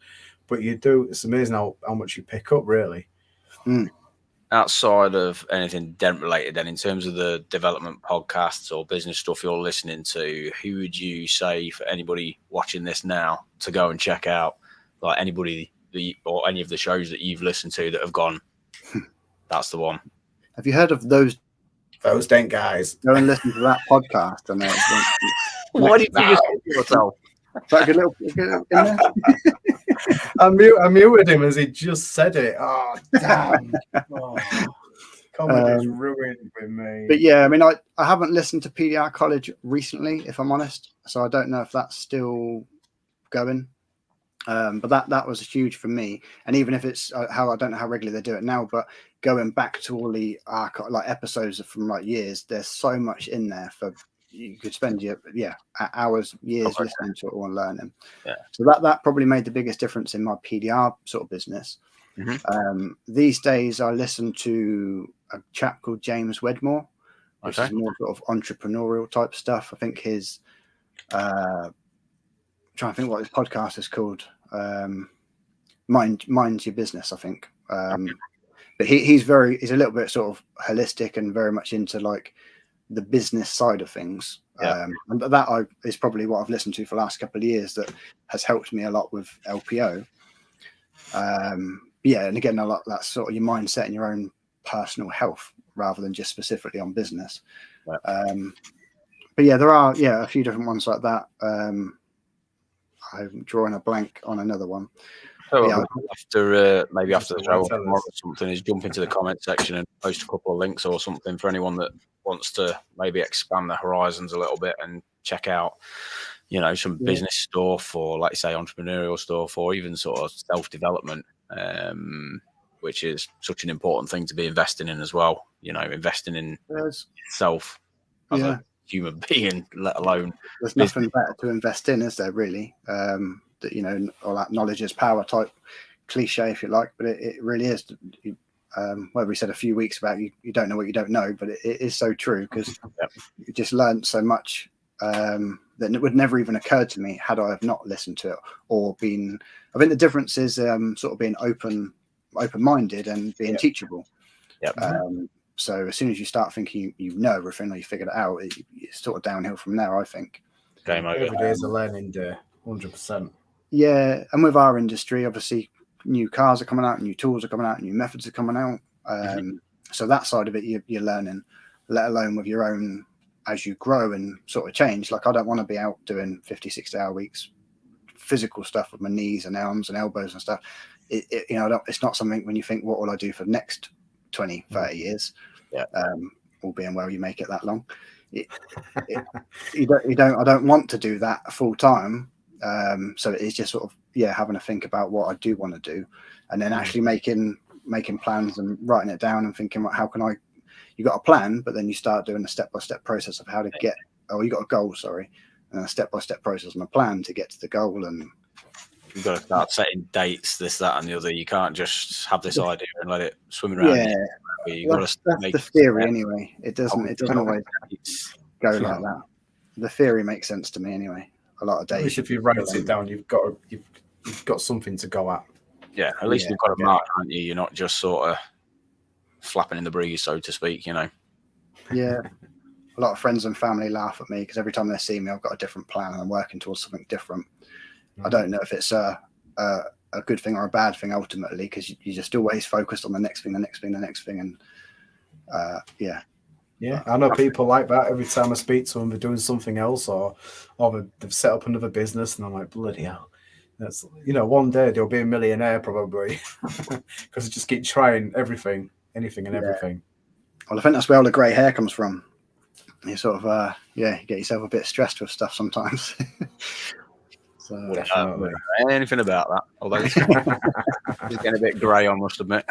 But you do. It's amazing how much you pick up, really. Outside of anything dent related, then in terms of the development podcasts or business stuff you're listening to, who would you say for anybody watching this now to go and check out? Like anybody or any of the shows that you've listened to that have gone, that's the one. Have you heard of those Dent guys? Go and listen to that podcast. And why did you just yourself? Like a little in there? I muted him as he just said it. Oh, damn. Comedy's ruined with me. But yeah, I mean, I haven't listened to PDR College recently, if I'm honest. So I don't know if that's still going. But that was huge for me. And even if it's I don't know how regularly they do it now, but going back to all the like episodes from like years, there's so much in there for you could spend hours, years listening to it all and learning. So that probably made the biggest difference in my PDR sort of business. These days I listen to a chap called James Wedmore, which is more sort of entrepreneurial type stuff. I think his trying to think what his podcast is called. Mind Your Business, I think. But he's a little bit sort of holistic and very much into like the business side of things. And that is probably what I've listened to for the last couple of years that has helped me a lot with LPO. And again, a lot that's sort of your mindset and your own personal health rather than just specifically on business. But there are a few different ones like that. I'm drawing a blank on another one. After maybe after the show or something, is jump into the comment section and post a couple of links or something for anyone that wants to maybe expand their horizons a little bit and check out, some business stuff or, like you say, entrepreneurial stuff or even sort of self-development, which is such an important thing to be investing in as well. Investing in yourself as a human being, let alone there's nothing better to invest in, is there really? That all that knowledge is power type cliche, if you like, but it really is. Whether we said a few weeks about you don't know what you don't know, but it is so true because you just learned so much that it would never even occur to me had I have not listened to it or been. I think the difference is sort of being open-minded and being teachable. So as soon as you start thinking you know everything or you figured it out, it's sort of downhill from there, I think. Every day is a learning day, 100%. Yeah, and with our industry, obviously, new cars are coming out, new tools are coming out, new methods are coming out. So that side of it, you're learning, let alone with your own, as you grow and sort of change. Like I don't want to be out doing 50, 60-hour weeks, physical stuff with my knees and arms and elbows and stuff. It's not something when you think, what will I do for the next 20, 30 years? Yeah. All being well, you make it that long. I don't want to do that full time. So it's just sort of, having to think about what I do want to do, and then actually making plans and writing it down and thinking, well, how can I, you got a plan, but then you start doing a step-by-step process of how to get, you got a goal, sorry, and a step-by-step process and a plan to get to the goal. And you've got to start setting dates, this, that, and the other. You can't just have this idea and let it swim around. That's the theory anyway. It doesn't always go like that. The theory makes sense to me anyway. A lot of days. At least if you write it down, you've got something to go at. Yeah, at least you've got a mark, haven't you? You're not just sort of flapping in the breeze, so to speak, Yeah. A lot of friends and family laugh at me because every time they see me, I've got a different plan and I'm working towards something different. I don't know if it's a good thing or a bad thing ultimately, because you're just always focused on the next thing, and I know people like that. Every time I speak to them, they're doing something else, or they've set up another business, and I'm like, bloody hell. That's, one day they'll be a millionaire probably because they just keep trying anything and everything. Well, I think that's where all the grey hair comes from. You sort of, you get yourself a bit stressed with stuff sometimes. So anything about that, although it's getting a bit grey, I must admit.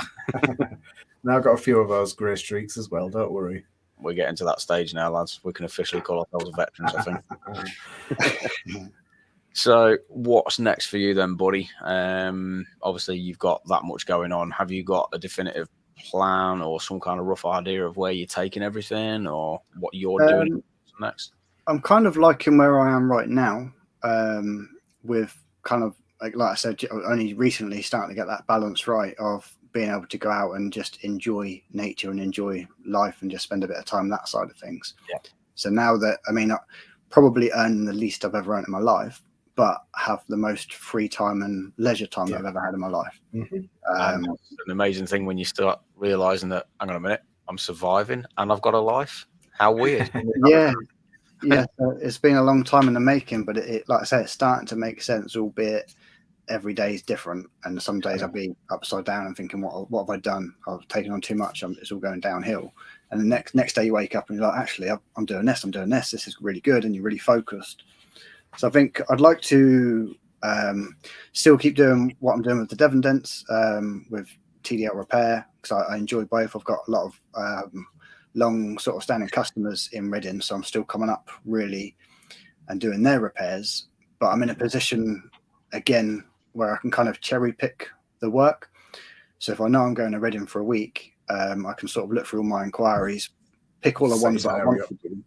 Now I've got a few of those grey streaks as well, don't worry. We're getting to that stage now, lads. We can officially call ourselves veterans, I think. So what's next for you then, buddy? Obviously, you've got that much going on. Have you got a definitive plan or some kind of rough idea of where you're taking everything or what you're doing next? I'm kind of liking where I am right now, with kind of, like I said, only recently starting to get that balance right of being able to go out and just enjoy nature and enjoy life and just spend a bit of time that side of things. Yeah. So now that, I probably earn the least I've ever earned in my life, but have the most free time and leisure time that I've ever had in my life. Mm-hmm. It's an amazing thing when you start realizing that, hang on a minute, I'm surviving and I've got a life. How weird. It's been a long time in the making, but it like I say, it's starting to make sense, albeit every day is different, and some days I'll be upside down and thinking, what have I done? I've taken on too much, it's all going downhill. And the next day you wake up and you're like, actually, I'm doing this, this is really good, and you're really focused. So I think I'd like to still keep doing what I'm doing with the Devon Dents, with TDR repair, because I enjoy both. I've got a lot of long sort of standing customers in Reading, so I'm still coming up really and doing their repairs, but I'm in a position again where I can kind of cherry pick the work. So if I know I'm going to Reading for a week, I can sort of look through all my inquiries, pick all the ones that I want to do.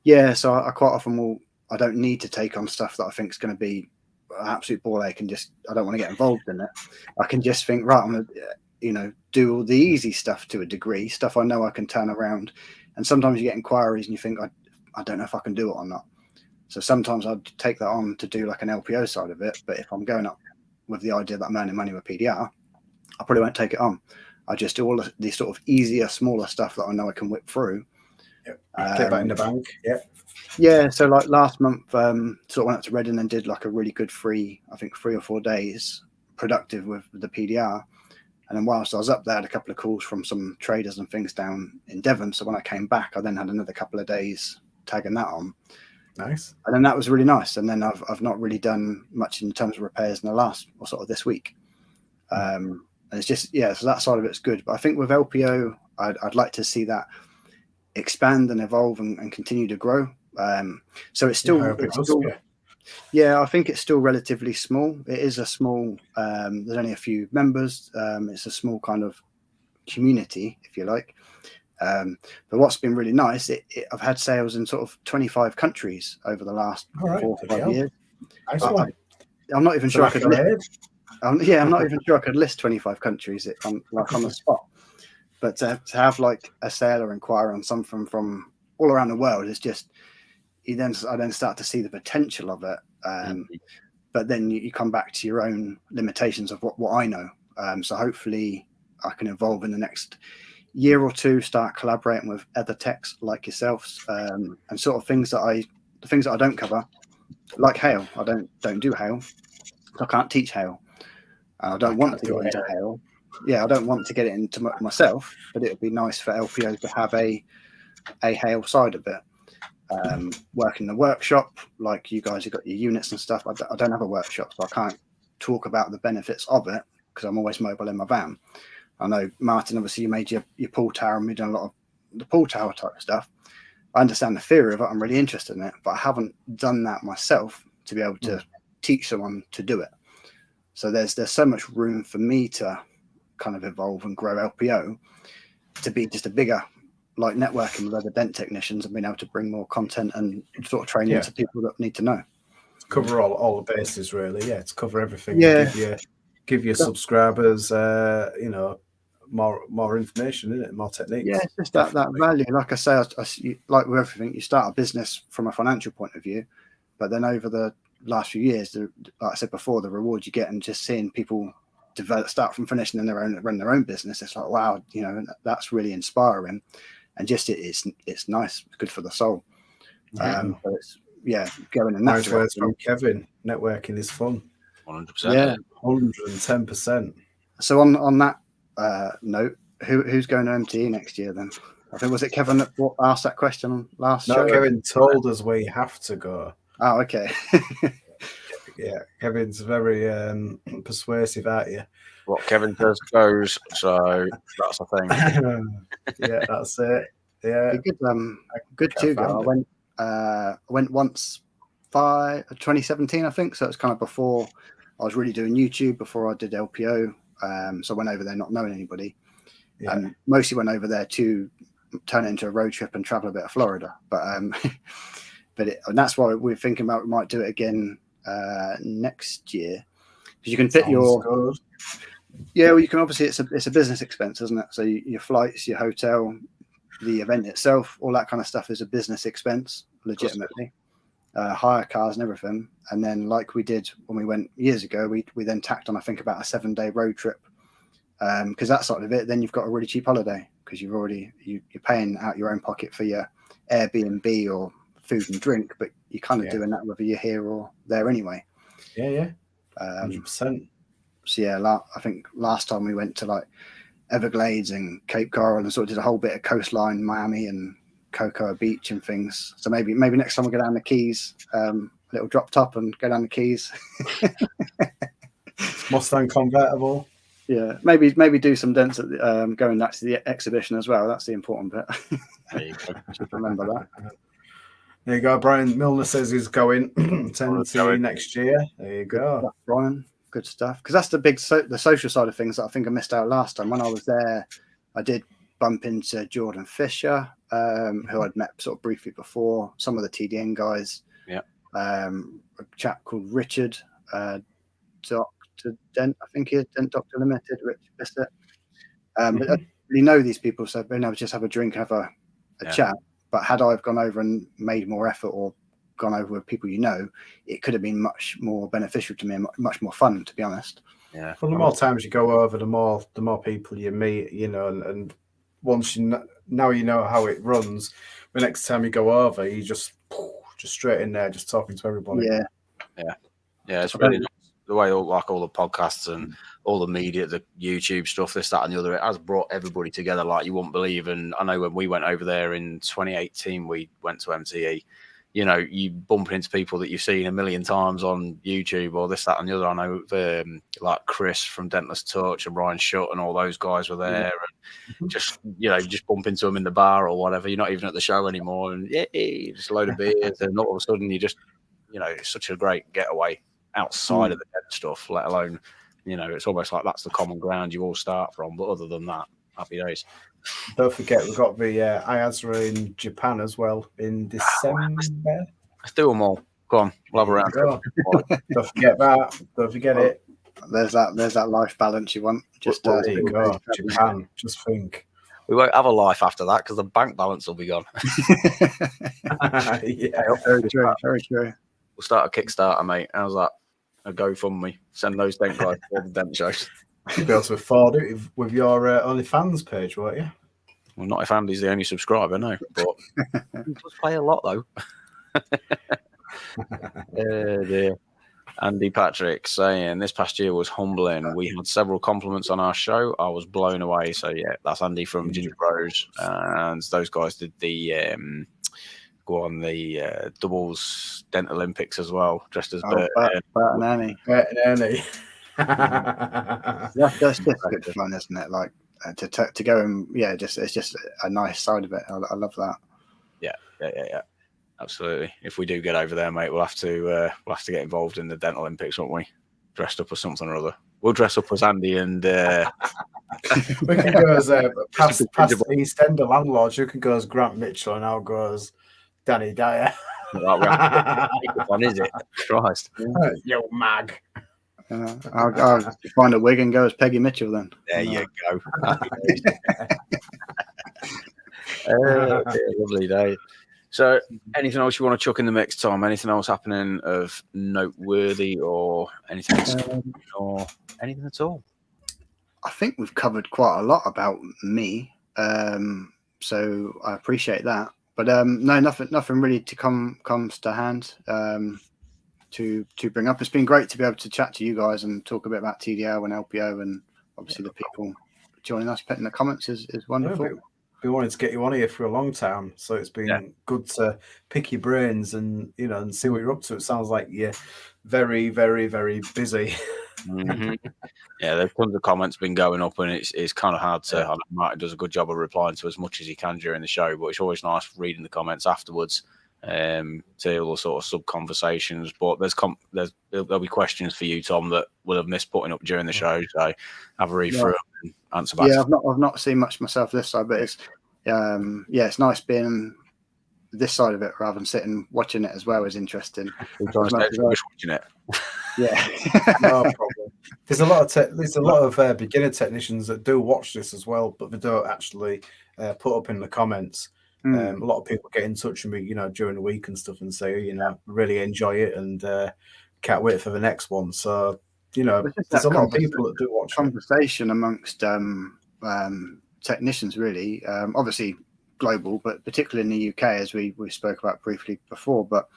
Yeah, so I quite often I don't need to take on stuff that I think is going to be an absolute ball ache and I don't want to get involved in it. I can just think, right, I'm going to, do all the easy stuff to a degree, stuff I know I can turn around. And sometimes you get inquiries and you think, I don't know if I can do it or not. So sometimes I'd take that on to do like an LPO side of it. But if I'm going up with the idea that I'm earning money with PDR, I probably won't take it on. I just do all the sort of easier, smaller stuff that I know I can whip through. Yep. Get that in the bank. Yep. Yeah. So like last month, sort of went up to Reading and did like a really good 3 or 4 days productive with the PDR. And then whilst I was up there, I had a couple of calls from some traders and things down in Devon. So when I came back, I then had another couple of days tagging that on. Nice. And then that was really nice. And then I've not really done much in terms of repairs in the last, or sort of this week. And it's just, so that side of it's good. But I think with LPO, I'd like to see that expand and evolve and continue to grow. So it's still, I think it's still relatively small. It is a small, there's only a few members. It's a small kind of community, if you like. But what's been really nice, I've had sales in sort of 25 countries over the last 4 or 5 years. I'm not even sure I could list. I'm not even sure I could list 25 countries on the spot. But to have like a sale or inquire on something from all around the world is just, I then start to see the potential of it. But then you come back to your own limitations of what I know. So hopefully I can evolve in the next year or two, start collaborating with other techs like yourselves, and sort of the things that I don't cover, like hail. I don't do hail. I can't teach hail. I don't want to get into hail. Yeah, I don't want to get it into myself, but it would be nice for LPO to have a hail side of it. Work in the workshop, like you guys have got your units and stuff. I don't have a workshop, so I can't talk about the benefits of it because I'm always mobile in my van. I know, Martin, obviously you made your pool tower and we've done a lot of the pool tower type of stuff. I understand the theory of it. I'm really interested in it, but I haven't done that myself to be able to teach someone to do it. So there's so much room for me to kind of evolve and grow LPO to be just a bigger, like networking with other Dent technicians and being able to bring more content and sort of training to people that need to know. Cover all the bases, really. Yeah, to cover everything. Yeah. Give your subscribers, more information, isn't it? More techniques. Yeah, it's just that value. Like I say, like with everything, you start a business from a financial point of view, but then over the last few years, like I said before, the reward you get and just seeing people start from finish and then run their own business, it's like, wow, that's really inspiring, and just it's nice, good for the soul. But it's going in that nice words from Kevin. Networking is fun. 100%. Yeah, 110%. So on that note, who's going to MTE next year then? I think, was it Kevin that asked that question last show? No, Kevin told us we have to go. Oh, okay. Yeah, Kevin's very persuasive, aren't you? What Kevin says goes, so that's the thing. Yeah, that's it. Yeah, good to go. I went once 2017, I think. So it's kind of before I was really doing YouTube, before I did LPO. So I went over there not knowing anybody, and mostly went over there to turn it into a road trip and travel a bit of Florida. But and that's why we're thinking about we might do it again next year, because you can fit good. Well, you can obviously it's a business expense, isn't it? So your flights, your hotel, the event itself, all that kind of stuff is a business expense, legitimately. Hire cars and everything, and then like we did when we went years ago, we then tacked on I think about a 7-day road trip, because that side of it, then you've got a really cheap holiday because you're paying out your own pocket for your Airbnb or food and drink, but you're kind of doing that whether you're here or there anyway. 100%. So yeah, I think last time we went to like Everglades and Cape Coral and sort of did a whole bit of coastline, Miami and Cocoa Beach and things. So maybe next time we'll go down the Keys, a little drop top and go down the Keys. Mustang convertible. Yeah, maybe do some dents at going back to the exhibition as well. That's the important bit. There you go. Just remember that. There you go. Brian Milner says he's going 10 next year. There you go, stuff, Brian. Good stuff. Because that's the big the social side of things that I think I missed out last time. When I was there, I did bump into Jordan Fisher, who I'd met sort of briefly before. Some of the TDN guys. Yeah. A chap called Richard, Dr. Dent, I think he is, Dent Doctor Limited, Rich Bissett. But I didn't really know these people, so I've been able to just have a drink, have a chat. But had I gone over and made more effort or gone over with people it could have been much more beneficial to me and much more fun, to be honest. Yeah. Well, the more times you go over, the more people you meet, and once now you know how it runs, the next time you go over, you just straight in there, just talking to everybody. Yeah. It's really nice. The way all the podcasts and all the media, the YouTube stuff, this, that, and the other, it has brought everybody together like you wouldn't believe. And I know when we went over there in 2018, we went to MTE. You bump into people that you've seen a million times on YouTube or this, that, and the other. I know like Chris from Dentless Touch and Ryan Shutt and all those guys were there. And just, you just bump into them in the bar or whatever. You're not even at the show anymore. And just a load of beers. And all of a sudden you just, it's such a great getaway outside of the Dent stuff, let alone, it's almost like that's the common ground you all start from. But other than that, happy days. Don't forget, we've got the IASRA in Japan as well in December. Let's do them all. Go on, we'll have a round. Don't forget that. Don't forget it. There's that life balance you want. Just there you go. Japan. Just think. We won't have a life after that because the bank balance will be gone. Very true. Very true. We'll start a Kickstarter, mate. How's that? A GoFundMe. Send those Dent guys for the Dent shows. You'll be able to afford it with your OnlyFans page, won't you? Well, not if Andy's the only subscriber, no. But he does play a lot, though. Dear. Andy Patrick saying this past year was humbling. We had several compliments on our show. I was blown away. So yeah, that's Andy from Ginger Bros, and those guys did the doubles Dent Olympics as well, dressed as Bert and Ernie. Bert and Ernie. That's just good fun, isn't it? Like to go and it's just a nice side of it. I love that. Yeah. Absolutely. If we do get over there, mate, we'll have to get involved in the Dent Olympics, won't we? Dressed up as something or other. We'll dress up as Andy and we can go as past the East End of landlords. You can go as Grant Mitchell, and I'll go as Danny Dyer. One is it? Christ. Yo, mag. I'll find a wig and go as Peggy Mitchell then. There you go. Lovely day. So, anything else you want to chuck in the mix, Tom? Anything else happening of noteworthy or anything or anything at all? I think we've covered quite a lot about me, so I appreciate that. But no, nothing really comes to hand to bring up. It's been great to be able to chat to you guys and talk a bit about TDL and LPO, and obviously the people joining us in the comments is wonderful. We wanted to get you on here for a long time, so it's been good to pick your brains and see what you're up to. It sounds like you're very, very, very busy. Mm-hmm. Yeah, there's tons of comments been going up, and it's kind of hard to. I know Martin does a good job of replying to as much as he can during the show, but it's always nice reading the comments afterwards to all the sort of sub conversations. But there'll be questions for you, Tom, that will have missed putting up during the show. So have a read through them and answer back. Yeah, I've not seen much myself this side, but it's it's nice being this side of it rather than sitting watching it as well is interesting. Watching it. Yeah, no problem. There's a lot of beginner technicians that do watch this as well, but they don't actually put up in the comments. A lot of people get in touch with me, during the week and stuff, and say, really enjoy it and can't wait for the next one. So, there's a lot of people that do watch conversation amongst technicians, really. Obviously global, but particularly in the UK, as we spoke about briefly before. But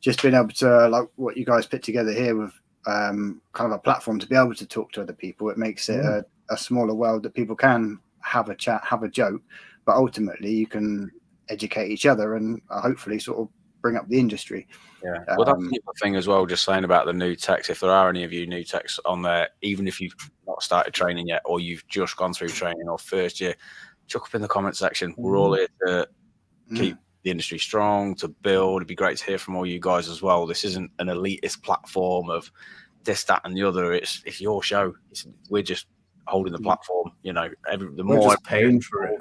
just being able to, like what you guys put together here with kind of a platform to be able to talk to other people, it makes it a smaller world that people can have a chat, have a joke, but ultimately you can educate each other and hopefully sort of bring up the industry. Yeah, well, that's the other thing as well, just saying about the new techs. If there are any of you new techs on there, even if you've not started training yet or you've just gone through training or first year, chuck up in the comment section. We're all here to keep the industry strong, to build. It'd be great to hear from all you guys as well. This isn't an elitist platform of this, that, and the other. It's your show. We're just holding the platform. The more just paying for it.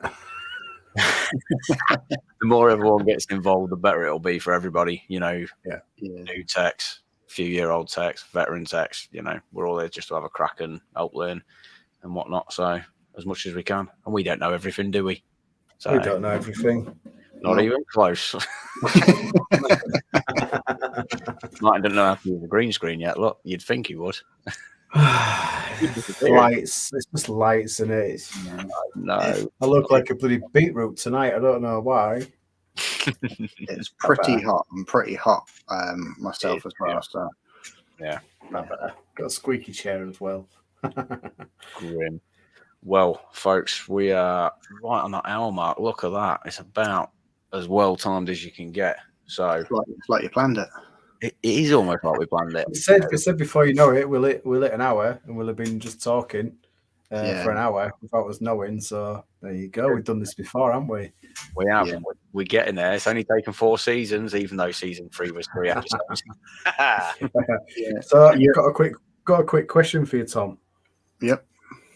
The more everyone gets involved, the better it'll be for everybody. New techs, few-year-old techs, veteran techs. We're all here just to have a crack and help learn and whatnot. So as much as we can, and we don't know everything, do we? So we don't know everything. Not even close. Martin didn't know how to use a green screen yet. Look, you'd think he would. Lights. It's just lights in it. No. I look like a bloody beetroot tonight. I don't know why. It's pretty hot. I'm pretty hot myself as well. So yeah, got a squeaky chair as well. Grim. Well, folks, we are right on that hour mark. Look at that. It's about as well timed as you can get. So it's like you planned it. It is almost like we planned it. We said before you know it, we'll hit an hour, and we'll have been just talking for an hour without us knowing. So there you go. We've done this before, haven't we? We have. Yeah. We're getting there. It's only taken 4 seasons, even though season 3 was 3 episodes. So you've got a quick question for you, Tom. Yep.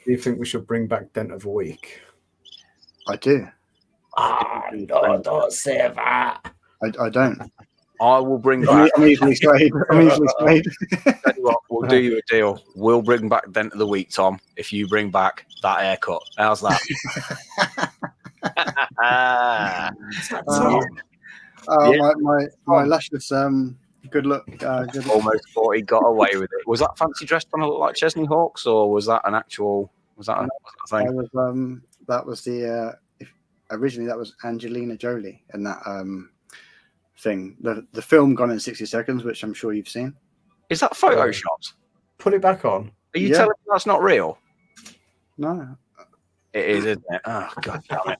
Do you think we should bring back Dent of the Week? I do. No, don't say that. I don't. I will bring back. I'm easily swayed. Tell you what, we'll do you a deal. We'll bring back Dent of the Week, Tom, if you bring back that haircut. How's that? My lashes. Good luck. Almost thought he got away with it. Was that fancy dress trying to look like Chesney Hawks, or was that an actual? Was that a thing? That was the. originally that was Angelina Jolie in that thing. The film Gone in 60 Seconds, which I'm sure you've seen. Is that photoshopped? Put it back on. Are you telling me that's not real? No. It is, isn't it? Oh, God damn it.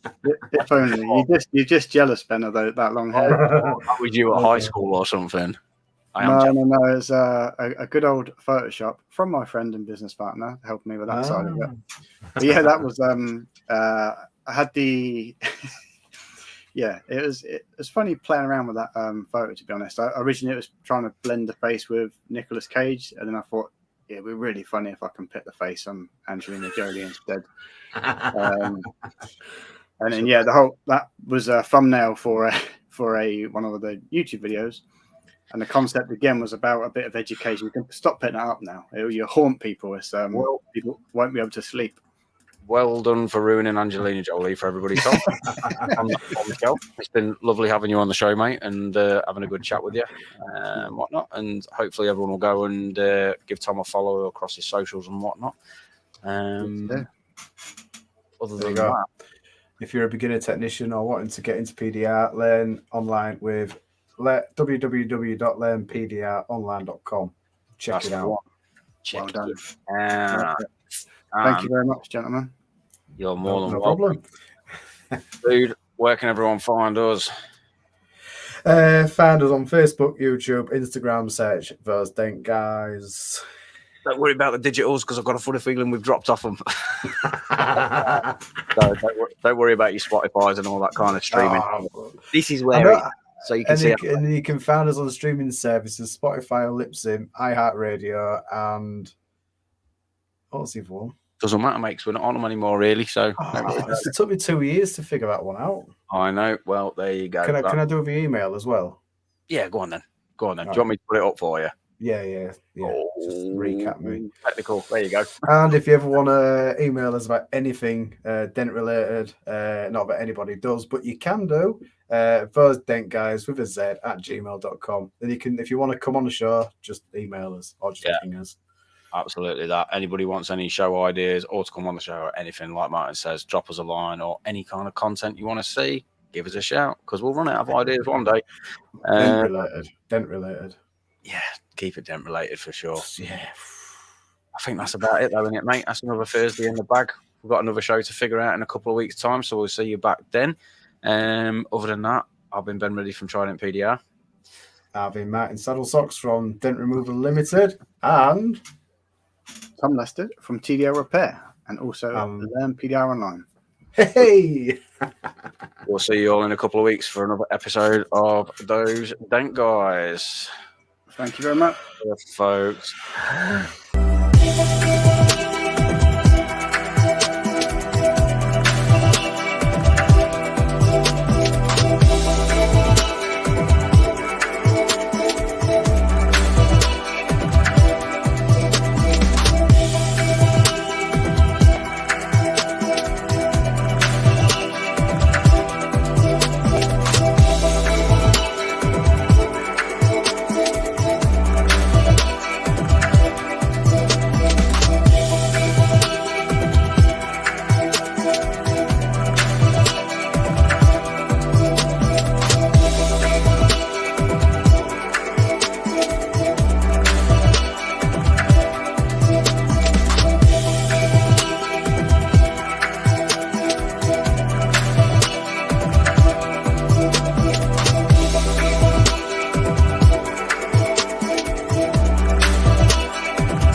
If only. You're just jealous, Ben, of that long hair. Was you at high school or something? No. It's a good old Photoshop from my friend and business partner helping me with that side of it. But yeah, that was I had the it was funny playing around with that photo, to be honest. Originally it was trying to blend the face with Nicolas Cage, and then I thought it'd be really funny if I can put the face on Angelina Jolie instead. And then that was a thumbnail for one of the YouTube videos. And the concept again was about a bit of education. You can stop putting it up now. You haunt people. It's people won't be able to sleep. Well done for ruining Angelina Jolie for everybody, Tom. on the show. It's been lovely having you on the show, mate, and having a good chat with you and whatnot. And hopefully everyone will go and give Tom a follow across his socials and whatnot. Other than that, if you're a beginner technician or wanting to get into PDR, learn online with www.learnpdronline.com. Check it out. Well done. Thank you very much, gentlemen. You're more than welcome. Dude, where can everyone find us? Find us on Facebook, YouTube, Instagram, search those Dent guys. Don't worry about the digitals because I've got a funny feeling we've dropped off them. So don't worry about your Spotify's and all that kind of streaming. This is where so you can see it. And you can find us on streaming services, Spotify, Lipsim, iHeartRadio, and what's the other one? Doesn't matter, mate, because we're not on them anymore, really. So it took me 2 years to figure that one out. I know. Well, there you go. Can I do it via email as well? Yeah, go on then. Do you want me to put it up for you? Yeah. Just recap me. Technical. There you go. And if you ever want to email us about anything Dent related, not that anybody does, but you can do, those Dent guys with a Z at gmail.com. Then you can, if you want to come on the show, just email us or just ping us. Absolutely that. Anybody wants any show ideas or to come on the show or anything, like Martin says, drop us a line or any kind of content you want to see, give us a shout because we'll run out of ideas one day. Dent related. Yeah, keep it Dent related for sure. Yeah. I think that's about it though, isn't it, mate? That's another Thursday in the bag. We've got another show to figure out in a couple of weeks' time, so we'll see you back then. Other than that, I've been Ben Reddy from Trident PDR. I've been Martin Saddle Socks from Dent Removal Limited and Tom Lester from TDR Repair and also Learn PDR Online. Hey! We'll see you all in a couple of weeks for another episode of Those Dent Guys. Thank you very much. Folks.